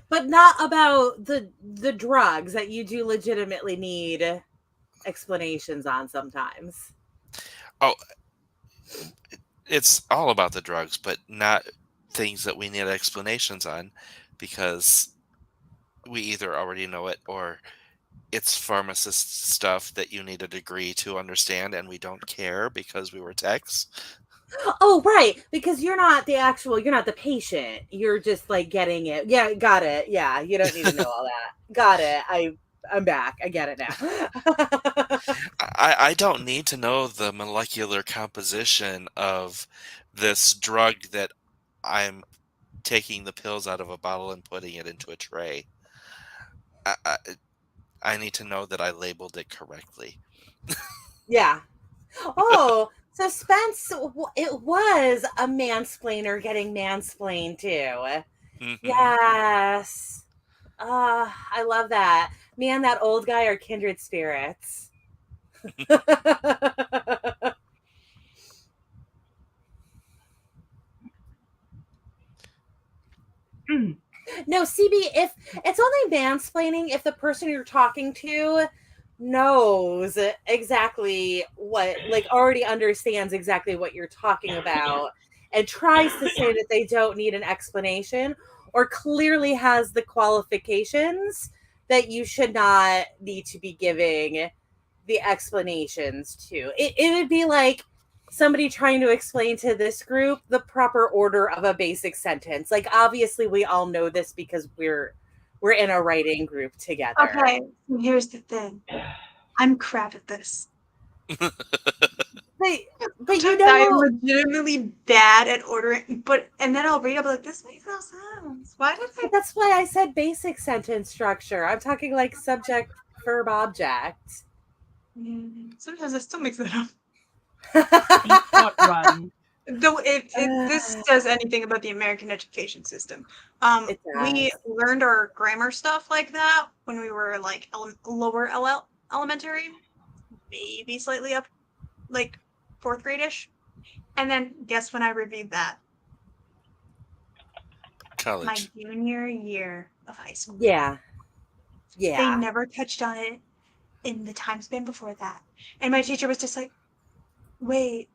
But not about the drugs that you do legitimately need explanations on sometimes. Oh, it's all about the drugs, but not things that we need explanations on because we either already know it or it's pharmacist stuff that you need a degree to understand and we don't care because we were techs. Oh, right, because you're not the patient. You're just like getting it. Yeah, got it. Yeah, you don't need to know all that. Got it. I'm back. I get it now. I don't need to know the molecular composition of this drug that I'm taking the pills out of a bottle and putting it into a tray. I, I, I need to know that I labeled it correctly. Yeah. Oh, so Spence, it was a mansplainer getting mansplained too. Hmm. Yes. I love that. Me and that old guy are kindred spirits. No, CB, if it's only mansplaining if the person you're talking to knows exactly what, like, already understands exactly what you're talking about and tries to say that they don't need an explanation or clearly has the qualifications that you should not need to be giving the explanations to. It would be like somebody trying to explain to this group the proper order of a basic sentence. Like obviously we all know this because we're in a writing group together. Okay, here's the thing. I'm crap at this. but you Sometimes I am know, legitimately bad at ordering, and then I'll read. I'll be like, "This makes no sense. Why did I?" but that's why I said basic sentence structure. I'm talking like subject, verb, object. Sometimes I still mix it up. Default run. Though if this says anything about the American education system, It we does. learned our grammar stuff like that when we were like lower elementary, maybe slightly up, like fourth grade-ish. And then guess when I reviewed that? My College. junior year of high school. Yeah. They Yeah. never touched on it in the time span before that. And my teacher was just like, wait,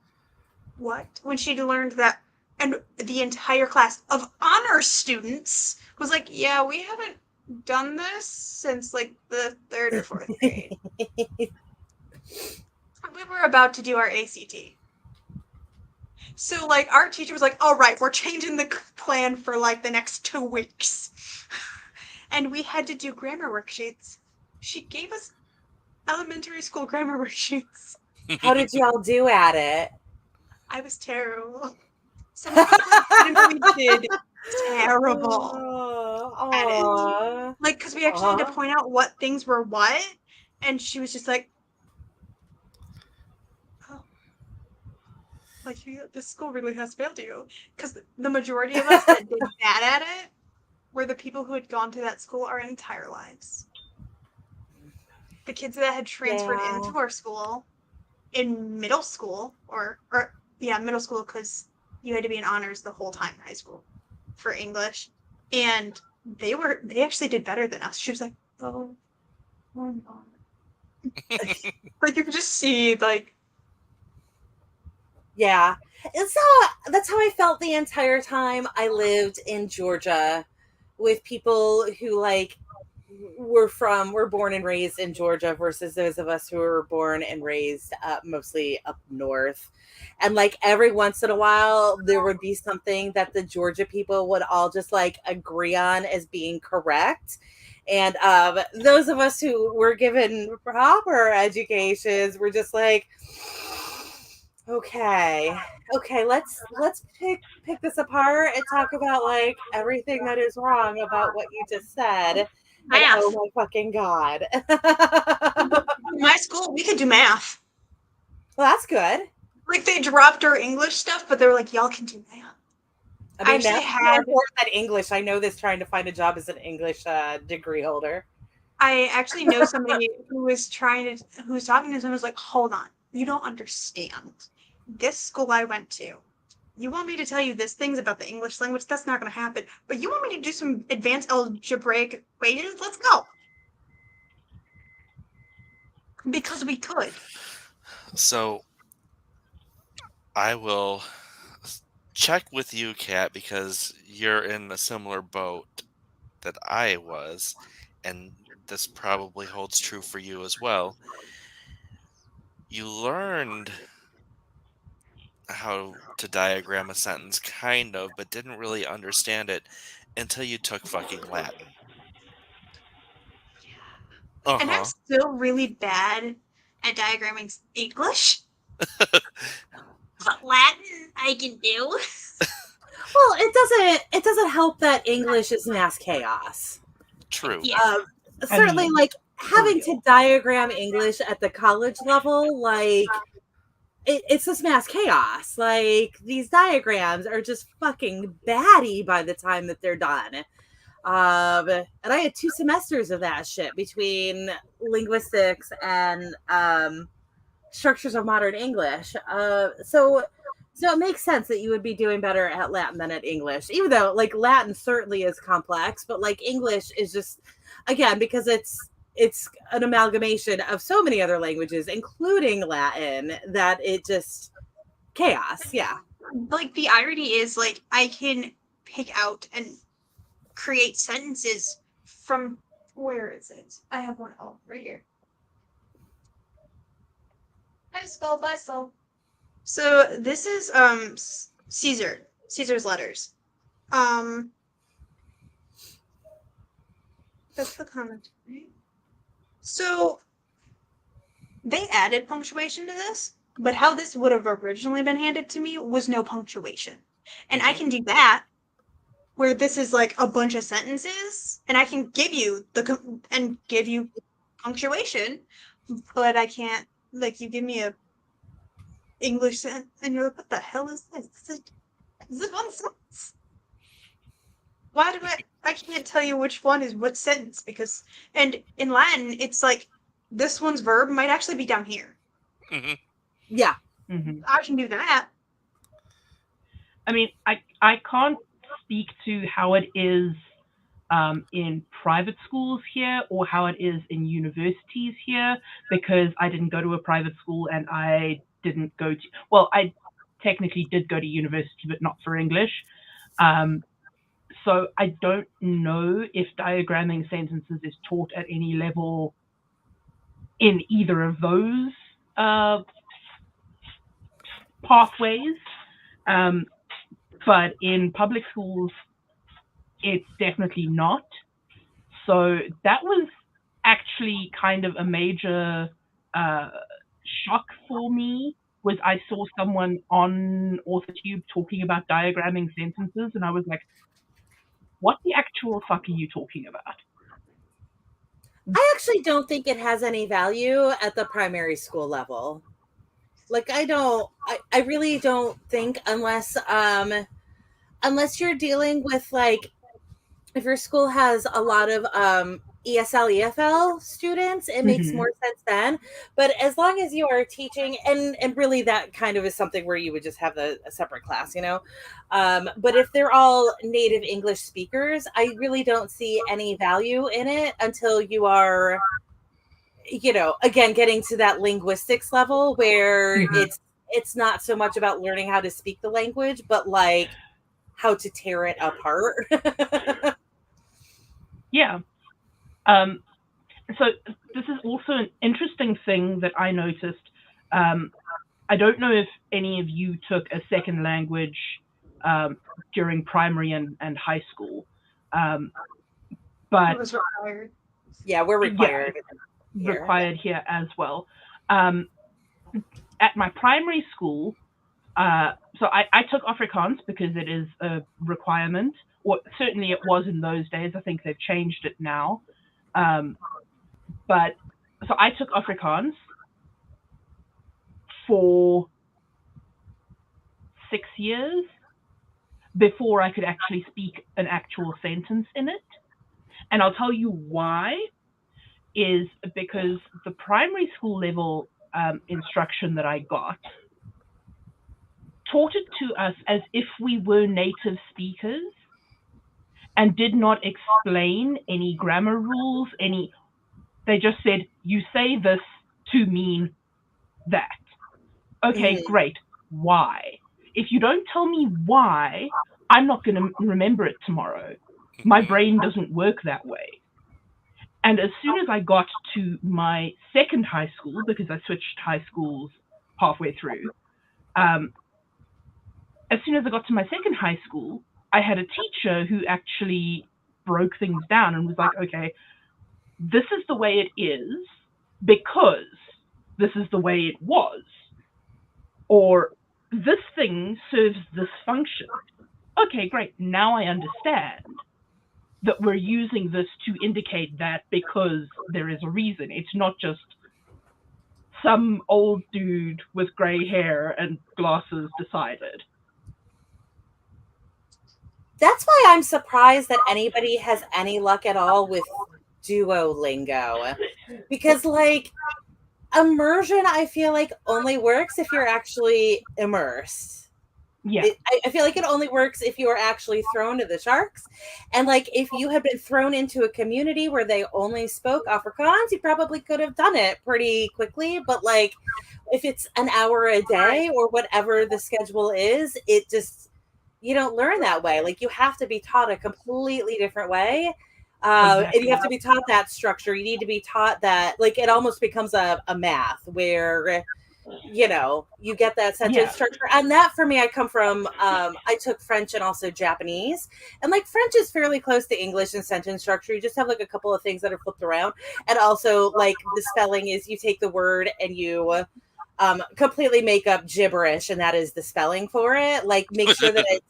what? When she learned that, and the entire class of honor students was like, yeah, we haven't done this since like the third or fourth grade. We were about to do our ACT. So like our teacher was like, all right, we're changing the plan for like the next 2 weeks. And we had to do grammar worksheets. She gave us elementary school grammar worksheets. How did you all do at it? I was terrible. Some of us legitimately did terrible at it. Oh, Like, because we actually had to point out what things were what, and she was just like, oh, like, this school really has failed you. Because the majority of us that did bad at it were the people who had gone to that school our entire lives. The kids that had transferred yeah. into our school in middle school, or yeah, middle school, because you had to be in honors the whole time in high school for English. And they actually did better than us. She was like, oh my God. Like you could just see like, Yeah. That's how I felt the entire time I lived in Georgia with people who like were born and raised in Georgia versus those of us who were born and raised mostly up north. And like every once in a while there would be something that the Georgia people would all just like agree on as being correct. And those of us who were given proper educations were just like, okay, let's pick this apart and talk about like everything that is wrong about what you just said. And oh math. my fucking god. My school, we could do math. Well, that's good. Like they dropped our English stuff, but they were like, y'all can do math. I I mean, actually math is more had important than English. I know this trying to find a job as an English degree holder. I actually know somebody who was talking to someone and was like, hold on, you don't understand. This school I went to, you want me to tell you this things about the English language? That's not going to happen. But you want me to do some advanced algebraic equations? Let's go. Because we could. So I will check with you, Kat, because you're in a similar boat that I was, and this probably holds true for you as well. You learned how to diagram a sentence, kind of, but didn't really understand it until you took fucking Latin. Uh And I'm huh. still really bad at diagramming English. But Latin I can do. Well, it doesn't help that English is mass chaos. True. Yeah. Certainly mean, like having real. to diagram English at the college level, like it's just mass chaos. Like these diagrams are just fucking batty by the time that they're done. And I had 2 semesters of that shit between linguistics and structures of modern English. So it makes sense that you would be doing better at Latin than at English, even though like Latin certainly is complex, but like English is just, again, because it's an amalgamation of so many other languages, including Latin, that it just chaos. Yeah. Like the irony is like I can pick out and create sentences from where is it? I have one right here. I spell myself. So this is Caesar's letters. Um that's the comment, right? So they added punctuation to this. But how this would have originally been handed to me was no punctuation. And I can do that where this is like a bunch of sentences and I can give you give you punctuation, but I can't, like, you give me a English sentence and you're like, what the hell is this? Is this one sentence? Why do I can't tell you which one is what sentence because, and in Latin, it's like this one's verb might actually be down here. Mm-hmm. Yeah. Mm-hmm. I can do that. I mean, I can't speak to how it is in private schools here or how it is in universities here because I didn't go to a private school and I didn't go to, well, I technically did go to university, but not for English. So I don't know if diagramming sentences is taught at any level in either of those pathways. But in public schools, it's definitely not. So that was actually kind of a major shock for me. Was I saw someone on AuthorTube talking about diagramming sentences, and I was like, "What the actual fuck are you talking about?" I actually don't think it has any value at the primary school level. Like I really don't think unless you're dealing with like if your school has a lot of ESL, EFL students, it makes more sense then. But as long as you are teaching, and really that kind of is something where you would just have a separate class, you know. But if they're all native English speakers, I really don't see any value in it until you are, you know, again, getting to that linguistics level where it's not so much about learning how to speak the language, but like how to tear it apart. Yeah. So this is also an interesting thing that I noticed. I don't know if any of you took a second language during primary and high school, but It was required. Yeah, we're required. Yeah, required here as well. At my primary school, so I took Afrikaans because it is a requirement, or certainly it was in those days. I think they've changed it now. But so I took Afrikaans for 6 years before I could actually speak an actual sentence in it. And I'll tell you why, is because the primary school level instruction that I got taught it to us as if we were native speakers and did not explain any grammar rules, they just said, you say this to mean that. Okay, great. Why? If you don't tell me why, I'm not going to remember it tomorrow. My brain doesn't work that way. And as soon as I got to my second high school, because I switched high schools halfway through, as soon as I got to my second high school, I had a teacher who actually broke things down and was like, okay, this is the way it is because this is the way it was. Or this thing serves this function. Okay, great. Now I understand that we're using this to indicate that because there is a reason. It's not just some old dude with gray hair and glasses decided. That's why I'm surprised that anybody has any luck at all with Duolingo. Because, like, immersion, I feel like only works if you're actually immersed. Yeah. I feel like it only works if you are actually thrown to the sharks. And, like, if you had been thrown into a community where they only spoke Afrikaans, you probably could have done it pretty quickly. But, like, if it's an hour a day or whatever the schedule is, it just... you don't learn that way. Like, you have to be taught a completely different way. And you have to be taught that structure. You need to be taught that, like, it almost becomes a math where, you know, you get that sentence structure. And that, for me, I come from, I took French and also Japanese. And, like, French is fairly close to English in sentence structure. You just have, like, a couple of things that are flipped around. And also, like, the spelling is you take the word and you completely make up gibberish, and that is the spelling for it. Like, make sure that it's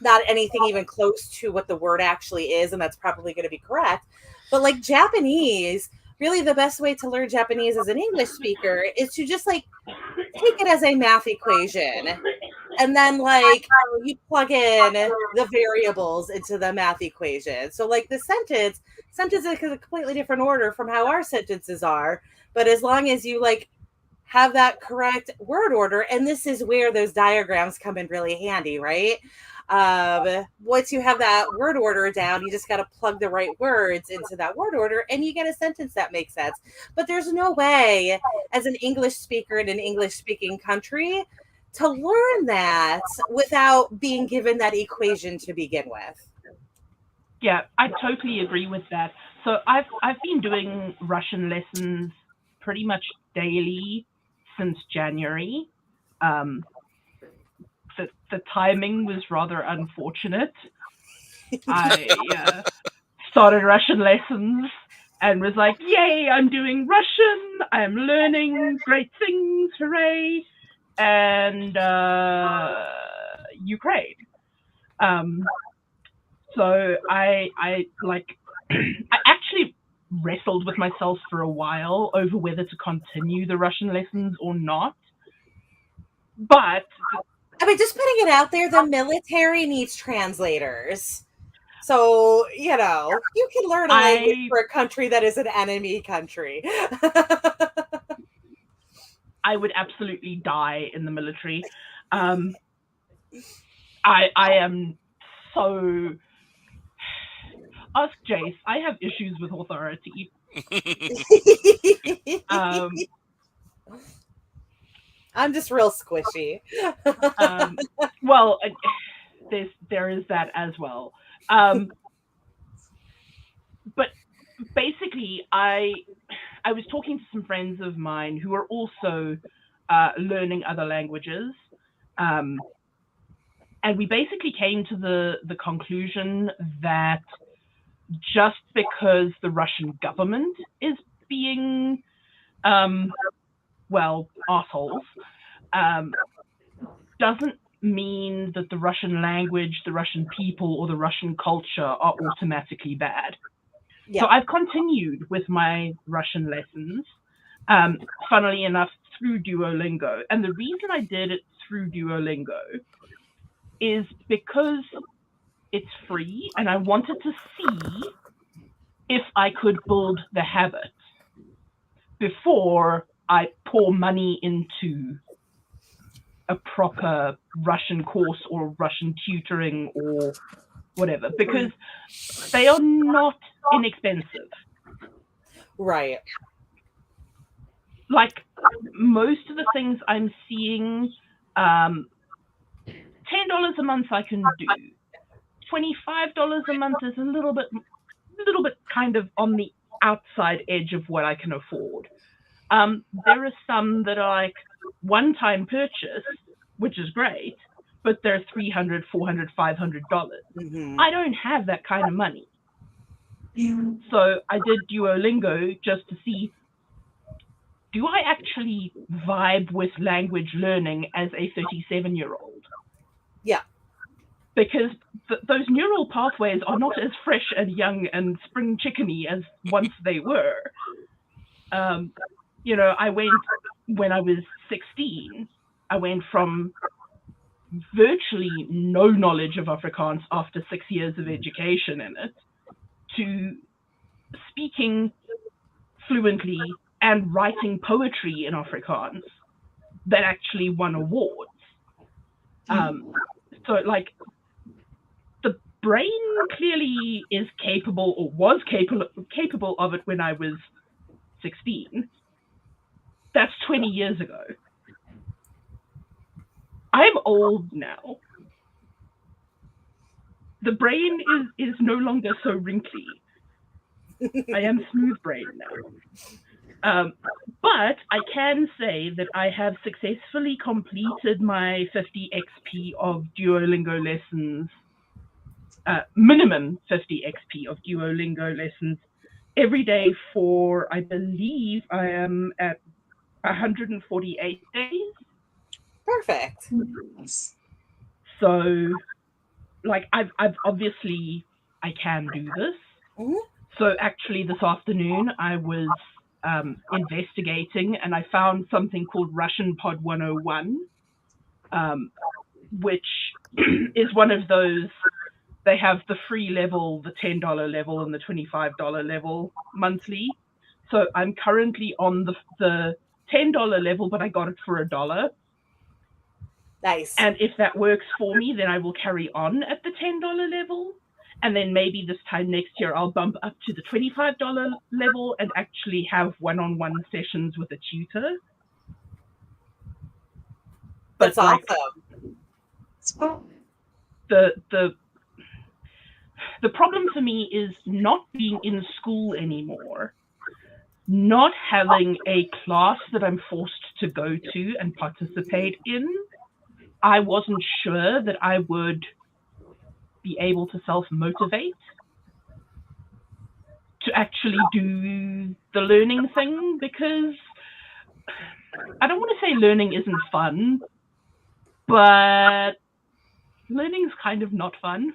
not anything even close to what the word actually is, and that's probably going to be correct. But like Japanese, really the best way to learn Japanese as an English speaker is to just like take it as a math equation. And then like you plug in the variables into the math equation. So like the sentence is a completely different order from how our sentences are. But as long as you like have that correct word order, and this is where those diagrams come in really handy, right? Once you have that word order down, you just got to plug the right words into that word order and you get a sentence that makes sense. But there's no way as an English speaker in an English speaking country to learn that without being given that equation to begin with. Yeah, I totally agree with that. So I've been doing Russian lessons pretty much daily since January. The timing was rather unfortunate. I started Russian lessons and was like, yay, I'm doing Russian. I'm learning great things. Hooray. And Ukraine. So I like, I actually wrestled with myself for a while over whether to continue the Russian lessons or not. But I mean, just putting it out there, the military needs translators. So, you can learn a language for a country that is an enemy country. I would absolutely die in the military. I am so... Ask Jace. I have issues with authority. I'm just real squishy. Well, there is that as well. But basically, I was talking to some friends of mine who are also learning other languages, and we basically came to the conclusion that just because the Russian government is being, well, assholes, doesn't mean that the Russian language, the Russian people, or the Russian culture are automatically bad. Yeah. So I've continued with my Russian lessons, funnily enough, through Duolingo. And the reason I did it through Duolingo is because it's free, and I wanted to see if I could build the habit before I pour money into a proper Russian course or Russian tutoring or whatever, because they are not inexpensive. Right. Like, most of the things I'm seeing, $10 a month I can do. $25 a month is a little bit kind of on the outside edge of what I can afford. There are some that are like one-time purchase, which is great, but they're $300, $400, $500. Mm-hmm. I don't have that kind of money. So I did Duolingo just to see, do I actually vibe with language learning as a 37-year-old? Yeah. Because those neural pathways are not as fresh and young and spring chickeny as once they were. I went, when I was 16, I went from virtually no knowledge of Afrikaans after 6 years of education in it to speaking fluently and writing poetry in Afrikaans that actually won awards. So, like, the brain clearly is capable, or was capable of it when I was 16. That's 20 years ago. I'm old now. The brain is no longer so wrinkly. I am smooth brain now. But I can say that I have successfully completed my 50 XP of Duolingo lessons, minimum 50 XP of Duolingo lessons every day for, I believe I am at 148 days. Perfect. So, like, I've obviously I can do this. Mhm. So actually, this afternoon I was investigating, and I found something called Russian Pod 101, which is one of those. They have the free level, the $10 level, and the $25 level monthly. So I'm currently on the $10 level, but I got it for $1. Nice. And if that works for me, then I will carry on at the $10 level. And then maybe this time next year, I'll bump up to the $25 level and actually have one-on-one sessions with a tutor. But That's awesome. The problem for me is not being in school anymore, not having a class that I'm forced to go to and participate in. I wasn't sure that I would be able to self-motivate to actually do the learning thing, because I don't want to say learning isn't fun, but learning's kind of not fun.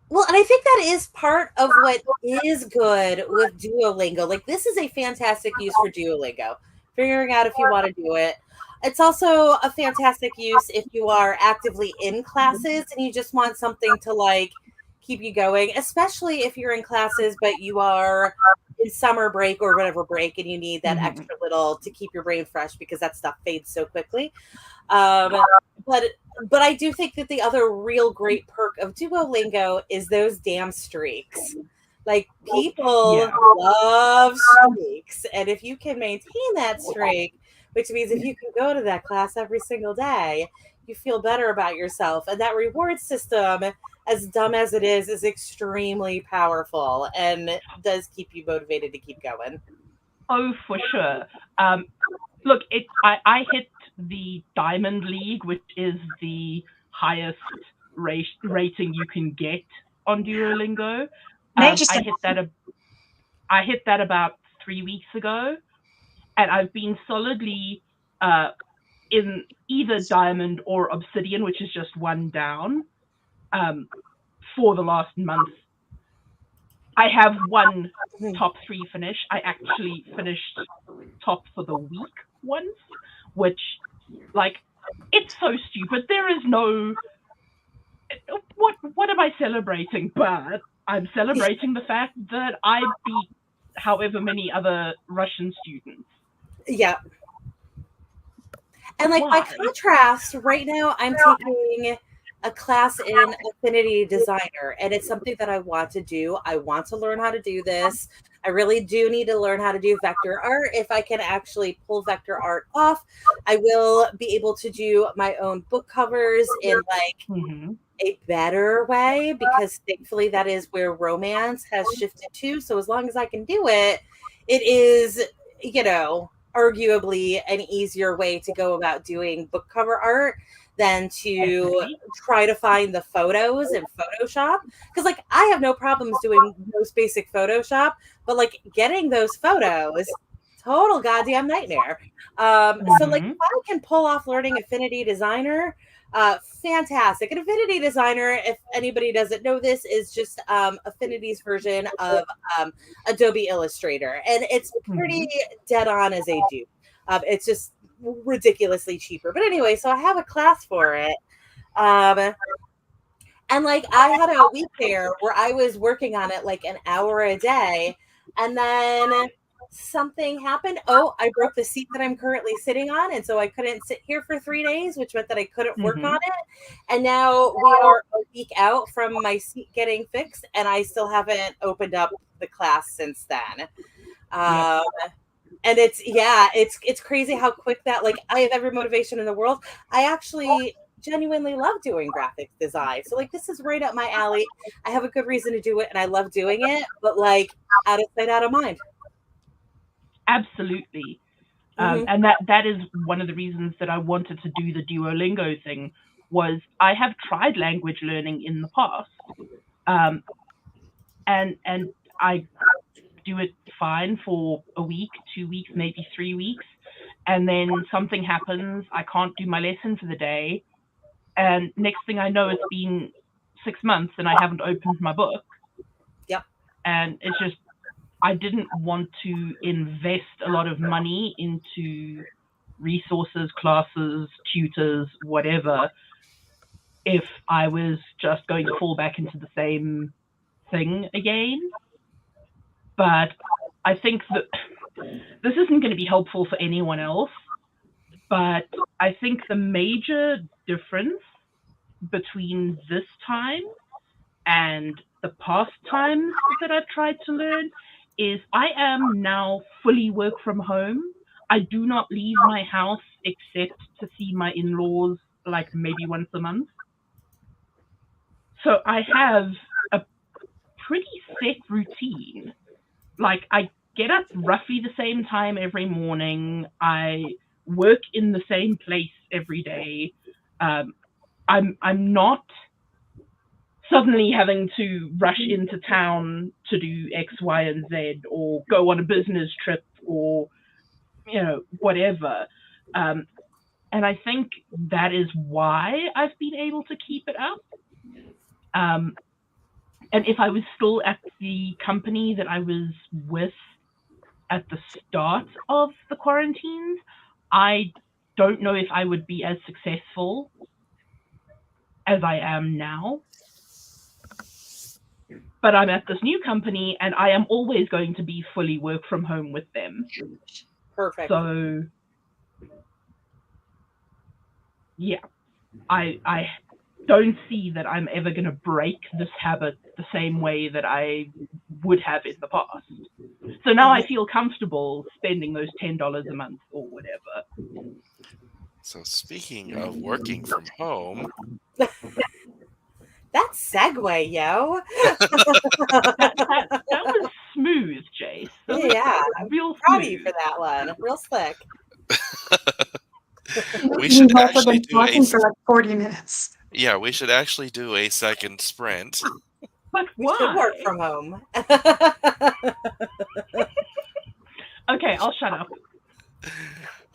Well, and I think that is part of what is good with Duolingo. Like, this is a fantastic use for Duolingo, figuring out if you want to do it. It's also a fantastic use if you are actively in classes and you just want something to like keep you going, especially if you're in classes but you are in summer break or whatever break and you need that extra little to keep your brain fresh because that stuff fades so quickly. But I do think that the other real great perk of Duolingo is those damn streaks. Like, people love streaks, and if you can maintain that streak, which means if you can go to that class every single day, you feel better about yourself. And that reward system, as dumb as it is extremely powerful and does keep you motivated to keep going. Oh, for sure. Look, I hit the Diamond League, which is the highest rating you can get on Duolingo. I hit that about 3 weeks ago, and I've been solidly in either Diamond or Obsidian, which is just one down, for the last month. I have one top 3 finish. I actually finished top for the week once, which, like, it's so stupid. There is no... What am I celebrating? But I'm celebrating the fact that I beat however many other Russian students. Yeah. And like, by contrast, right now I'm taking a class in Affinity Designer, and it's something that I want to do. I want to learn how to do this. I really do need to learn how to do vector art. If I can actually pull vector art off, I will be able to do my own book covers in like a better way, because thankfully that is where romance has shifted to. So as long as I can do it, it is, you know, arguably an easier way to go about doing book cover art than to try to find the photos in Photoshop. Because like, I have no problems doing most basic Photoshop, but like getting those photos, total goddamn nightmare. So like, if I can pull off learning Affinity Designer, fantastic. And Affinity Designer, if anybody doesn't know this, is just Affinity's version of Adobe Illustrator, and it's pretty dead on as a dupe. It's just ridiculously cheaper. But anyway, so I have a class for it. And like, I had a week there where I was working on it like an hour a day, and then something happened. Oh, I broke the seat that I'm currently sitting on, and so I couldn't sit here for 3 days, which meant that I couldn't work on it. And now we are a week out from my seat getting fixed, and I still haven't opened up the class since then. And it's crazy how quick that, like, I have every motivation in the world. I actually genuinely love doing graphic design. So like, this is right up my alley. I have a good reason to do it, and I love doing it, but like, out of sight, out of mind. Absolutely. And that is one of the reasons that I wanted to do the Duolingo thing. Was I have tried language learning in the past, and I do it fine for a week, 2 weeks, maybe 3 weeks, and then something happens. I can't do my lesson for the day, and next thing I know, it's been 6 months and I haven't opened my book. Yep. And it's just, I didn't want to invest a lot of money into resources, classes, tutors, whatever, if I was just going to fall back into the same thing again. But I think that this isn't going to be helpful for anyone else, but I think the major difference between this time and the past times that I've tried to learn is I am now fully work from home. I do not leave my house except to see my in-laws like maybe once a month. So I have a pretty set routine. Like I get up roughly the same time every morning. I work in the same place every day. I'm not suddenly having to rush into town to do X, Y, and Z, or go on a business trip, or whatever. And I think that is why I've been able to keep it up. And if I was still at the company that I was with at the start of the quarantines, I don't know if I would be as successful as I am now. But I'm at this new company and I am always going to be fully work from home with them. Perfect. So, yeah, I don't see that I'm ever going to break this habit the same way that I would have in the past. So now I feel comfortable spending those $10 a month or whatever. So speaking of working from home, That segue, yo. That was smooth, Jace. That was Yeah, real proud of you smooth. for that one. Real slick. we should We've also actually been do a talking for like 40 minutes. yeah, we should actually do a second sprint. But We should work why? from home. Okay, I'll shut up.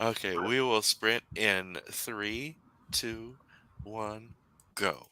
Okay, we will sprint in 3, 2, 1, go.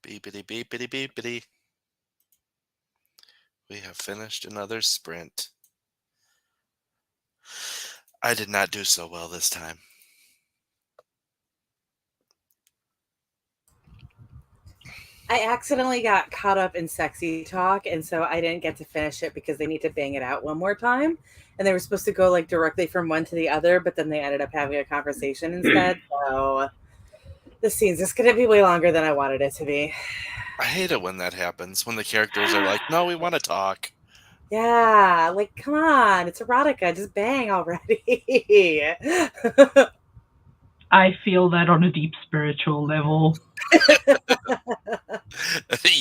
Beepity beepity beepity. We have finished another sprint. I did not do so well this time. I accidentally got caught up in sexy talk, and so I didn't get to finish it because they need to bang it out one more time. And they were supposed to go like directly from one to the other, but then they ended up having a conversation instead. So the scene's just going to be way longer than I wanted it to be. I hate it when that happens, when the characters are like, no, we want to talk. Yeah, like, come on, it's erotica. Just bang already. I feel that on a deep spiritual level.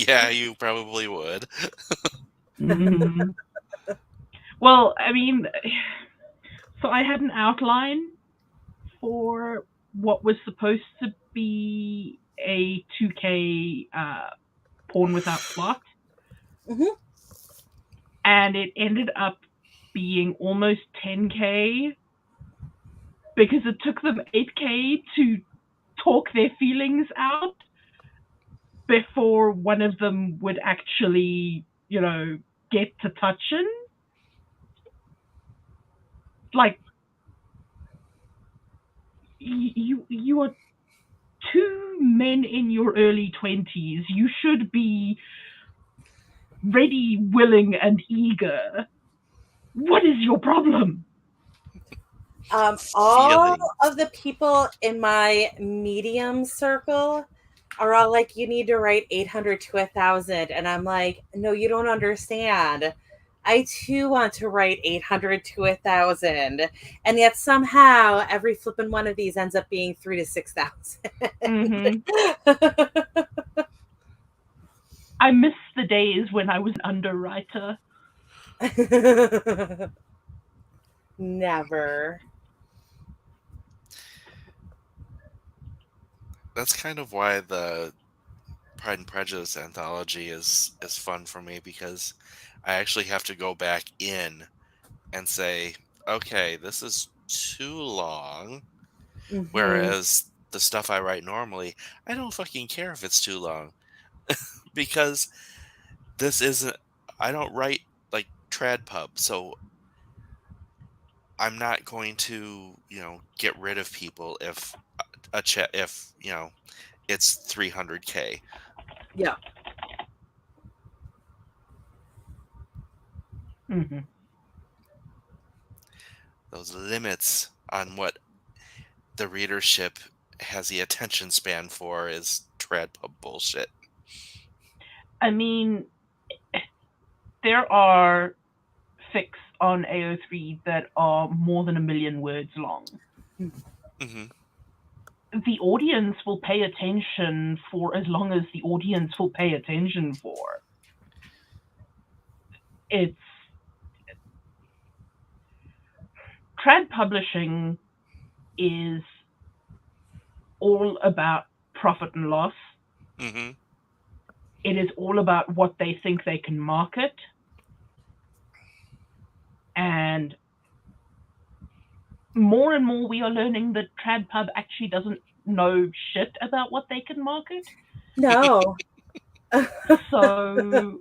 Yeah, you probably would. Hmm. Well, I mean, so I had an outline for what was supposed to be a 2K porn without plot, Mhm. and it ended up being almost 10K because it took them 8K to talk their feelings out before one of them would actually, get to touching. Like, you are two men in your early 20s. You should be ready, willing, and eager. What is your problem? All Feeling. of the people in my medium circle are all like, you need to write 800 to 1,000. And I'm like, no, you don't understand. I too want to write 800 to 1,000. And yet somehow every flipping one of these ends up being 3 to 6,000. Mm-hmm. I miss the days when I was an underwriter. Never. That's kind of why the Pride and Prejudice anthology is fun for me, because I actually have to go back in and say, okay, this is too long. Mhm. Whereas the stuff I write normally, I don't fucking care if it's too long. Because this isn't, I don't write like trad pub, so I'm not going to, get rid of people if if, it's 300K. Yeah. Mm-hmm. Those limits on what the readership has the attention span for is trad pub bullshit. I mean, there are fics on AO3 that are more than 1,000,000 words long. Hmm. The audience will pay attention for as long as the audience will pay attention for. It's trad publishing is all about profit and loss. Hmm. It is all about what they think they can market. And more and more we are learning that trad pub actually doesn't know shit about what they can market. No. So,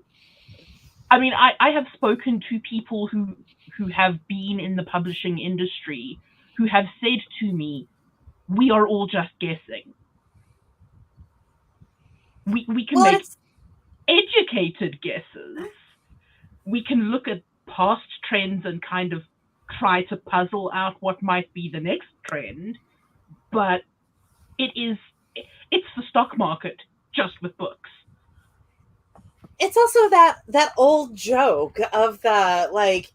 I mean, I have spoken to people who have been in the publishing industry who have said to me, we are all just guessing. We can Well, make it's educated guesses. We can look at past trends and kind of try to puzzle out what might be the next trend, but it's the stock market just with books. it's also that old joke of the, like,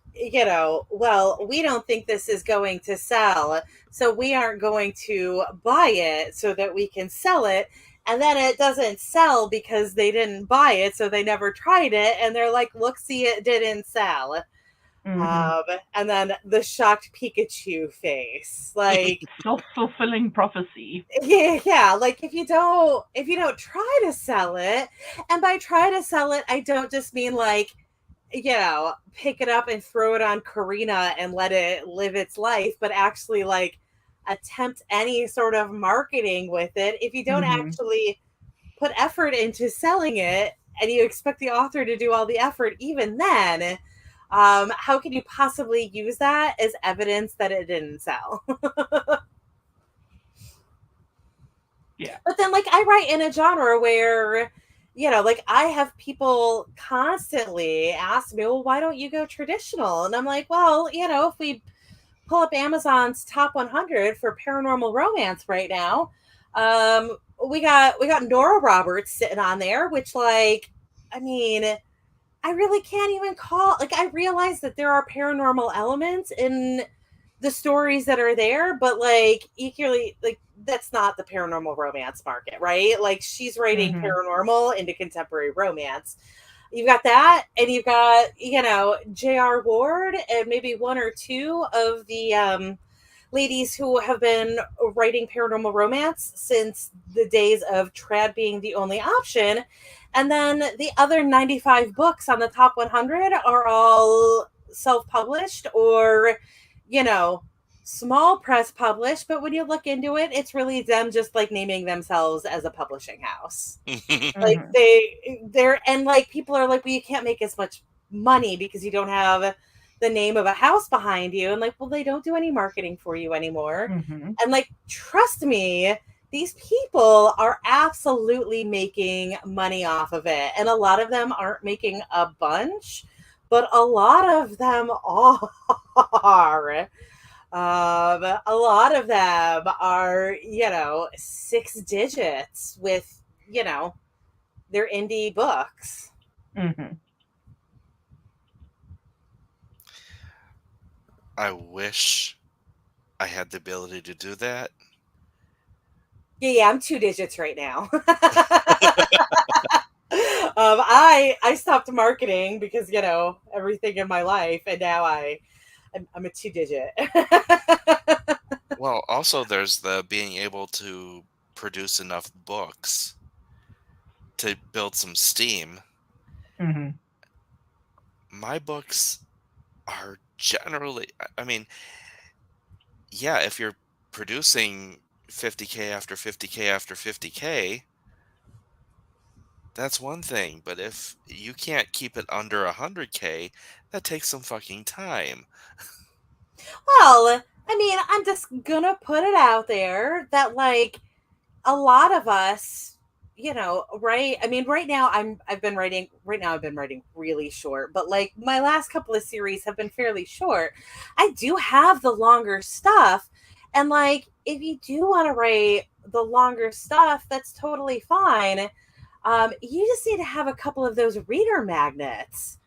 well, we don't think this is going to sell, so we aren't going to buy it so that we can sell it. And then it doesn't sell because they didn't buy it, so they never tried it, and they're like, look, see, it didn't sell. Mm-hmm. And then the shocked Pikachu face, like, Self-fulfilling prophecy. yeah, like, if you don't try to sell it, and by try to sell it, I don't just mean like, pick it up and throw it on Karina and let it live its life, but actually like attempt any sort of marketing with it. If you don't Mm-hmm. actually put effort into selling it and you expect the author to do all the effort even then, how can you possibly use that as evidence that it didn't sell? Yeah. But then, like, I write in a genre where, like, I have people constantly ask me, well, why don't you go traditional? And I'm like, well, if we pull up Amazon's top 100 for paranormal romance right now, we got Nora Roberts sitting on there, which, like, I mean, I really can't even call, like, I realize that there are paranormal elements in the stories that are there, but, like, equally, like, that's not the paranormal romance market, right? Like, she's writing paranormal into contemporary romance. You've got that, and you've got, J.R. Ward and maybe one or two of the ladies who have been writing paranormal romance since the days of trad being the only option. And then the other 95 books on the top 100 are all self-published or, small press published. But when you look into it, it's really them just like naming themselves as a publishing house. Like they're and like people are like, well, you can't make as much money because you don't have the name of a house behind you. And like, well, they don't do any marketing for you anymore. And like, trust me, these people are absolutely making money off of it. And a lot of them aren't making a bunch, but a lot of them are. A lot of them are, 6 digits with, their indie books. I wish I had the ability to do that. Yeah, I'm 2 digits right now. I stopped marketing because everything in my life, and now I'm a 2 digit. Well, also there's the being able to produce enough books to build some steam. My books are generally, I mean, yeah, if you're producing 50K after 50K after 50K, that's one thing. But if you can't keep it under 100K, that takes some fucking time. Well, I mean, I'm just gonna put it out there that, like, a lot of us, right? I mean, I've been writing really short, but like my last couple of series have been fairly short. I do have the longer stuff, and like, if you do want to write the longer stuff, that's totally fine. You just need to have a couple of those reader magnets.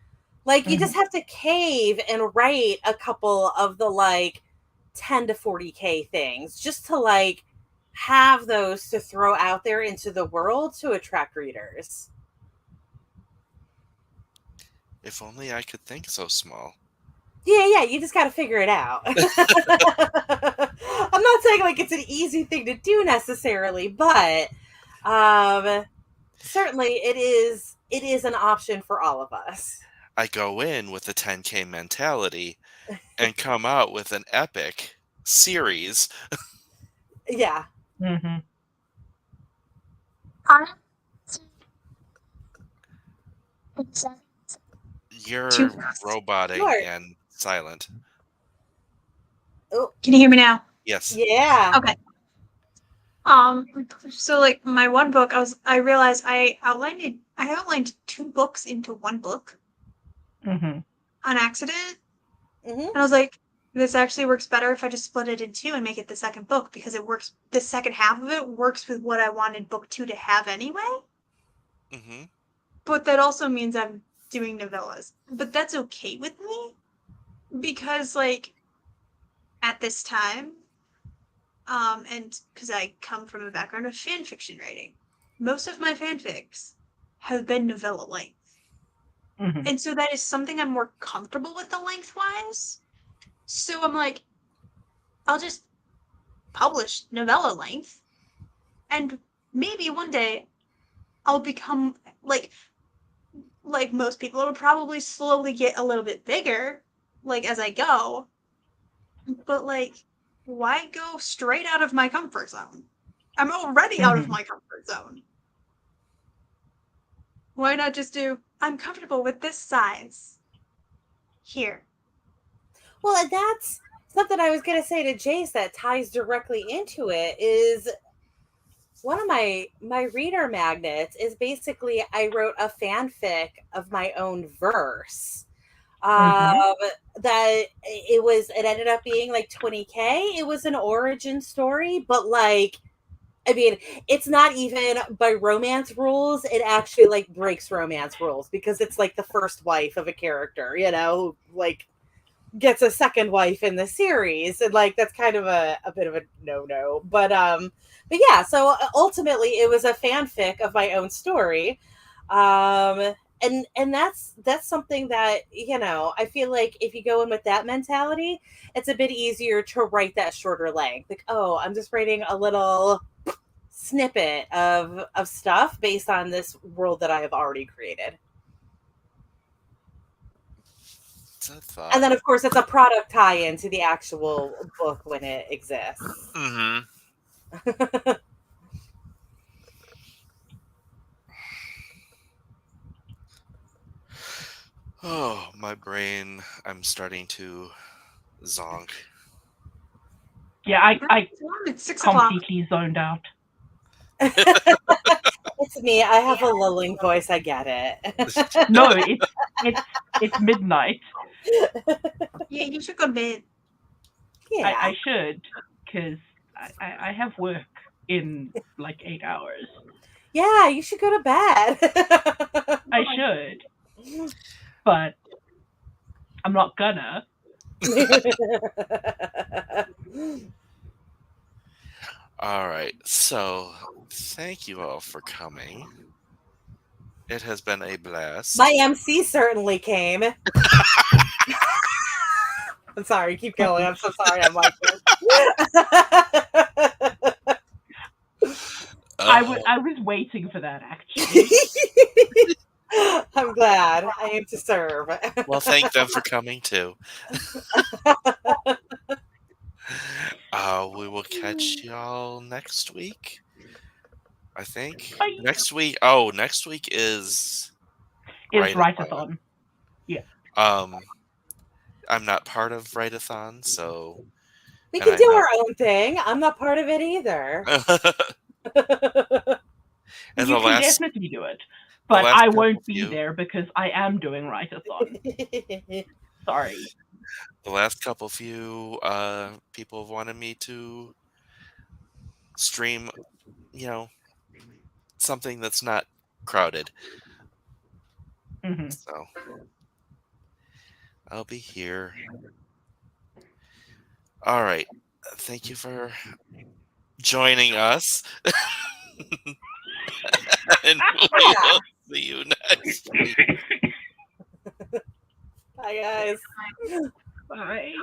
Like, you just have to cave and write a couple of the like 10 to 40K things just to like have those to throw out there into the world to attract readers. If only I could think so small. Yeah, you just got to figure it out. I'm not saying like it's an easy thing to do necessarily, but certainly it is an option for all of us. I go in with a 10K mentality and come out with an epic series. Yeah. You're robotic Sure. and silent. Oh, Can you hear me now? Yes. yeah. Okay. So like my one book, I realized I outlined 2 books into one book on accident. And I was like, this actually works better if I just split it in 2 and make it the second book, because it works. The second half of it works with what I wanted book 2 to have anyway. But that also means I'm doing novellas. But that's okay with me, because like at this time, and because I come from a background of fan fiction writing, most of my fanfics have been novella length. And so that is something I'm more comfortable with the lengthwise. So I'm like, I'll just publish novella length, and maybe one day I'll become like most people, it'll probably slowly get a little bit bigger, like as I go. But like, why go straight out of my comfort zone? I'm already out of my comfort zone. Why not just do, I'm comfortable with this size. Here. Well, and that's something I was going to say to Jace that ties directly into it is one of my reader magnets is basically I wrote a fanfic of my own verse. Um, that it ended up being like 20K. It was an origin story, but like I mean, it's not even by romance rules. It actually like breaks romance rules because it's like the first wife of a character, like gets a second wife in the series, and like that's kind of a bit of a no. But yeah, so ultimately it was a fanfic of my own story. And that's something that I feel like if you go in with that mentality, it's a bit easier to write that shorter length. Like, oh, I'm just writing a little snippet of stuff based on this world that I have already created. It's a thought. And then of course it's a product tie-in to the actual book when it exists. Mm-hmm. Oh, my brain. I'm starting to zonk. Yeah, I It's 6 o'clock. completely zoned out. It's me. I have a lulling voice. I get it. No, it's midnight. Yeah, you should go to bed. Yeah. I should, because I have work in like 8 hours. Yeah, you should go to bed. I should, but I'm not gonna. All right. So, thank you all for coming. It has been a blast. My MC certainly came. I'm sorry. Keep going. I'm so sorry. I'm like this. I was waiting for that, actually. I'm glad. I aim to serve. Well, thank them for coming too. We will catch y'all next week. I think Bye. next week. Oh, next week is Write-a-thon. Yeah. I'm not part of Write-a-thon, so We and can I do know- our own thing. I'm not part of it either. And You the can last definitely do it, but last I couple won't be few- there because I am doing Write-a-thon. Sorry. the last couple few people have wanted me to stream, something that's not crowded. Hmm. So I'll be here. All right. Thank you for joining us. And we will see you next week. Bye, guys. Bye.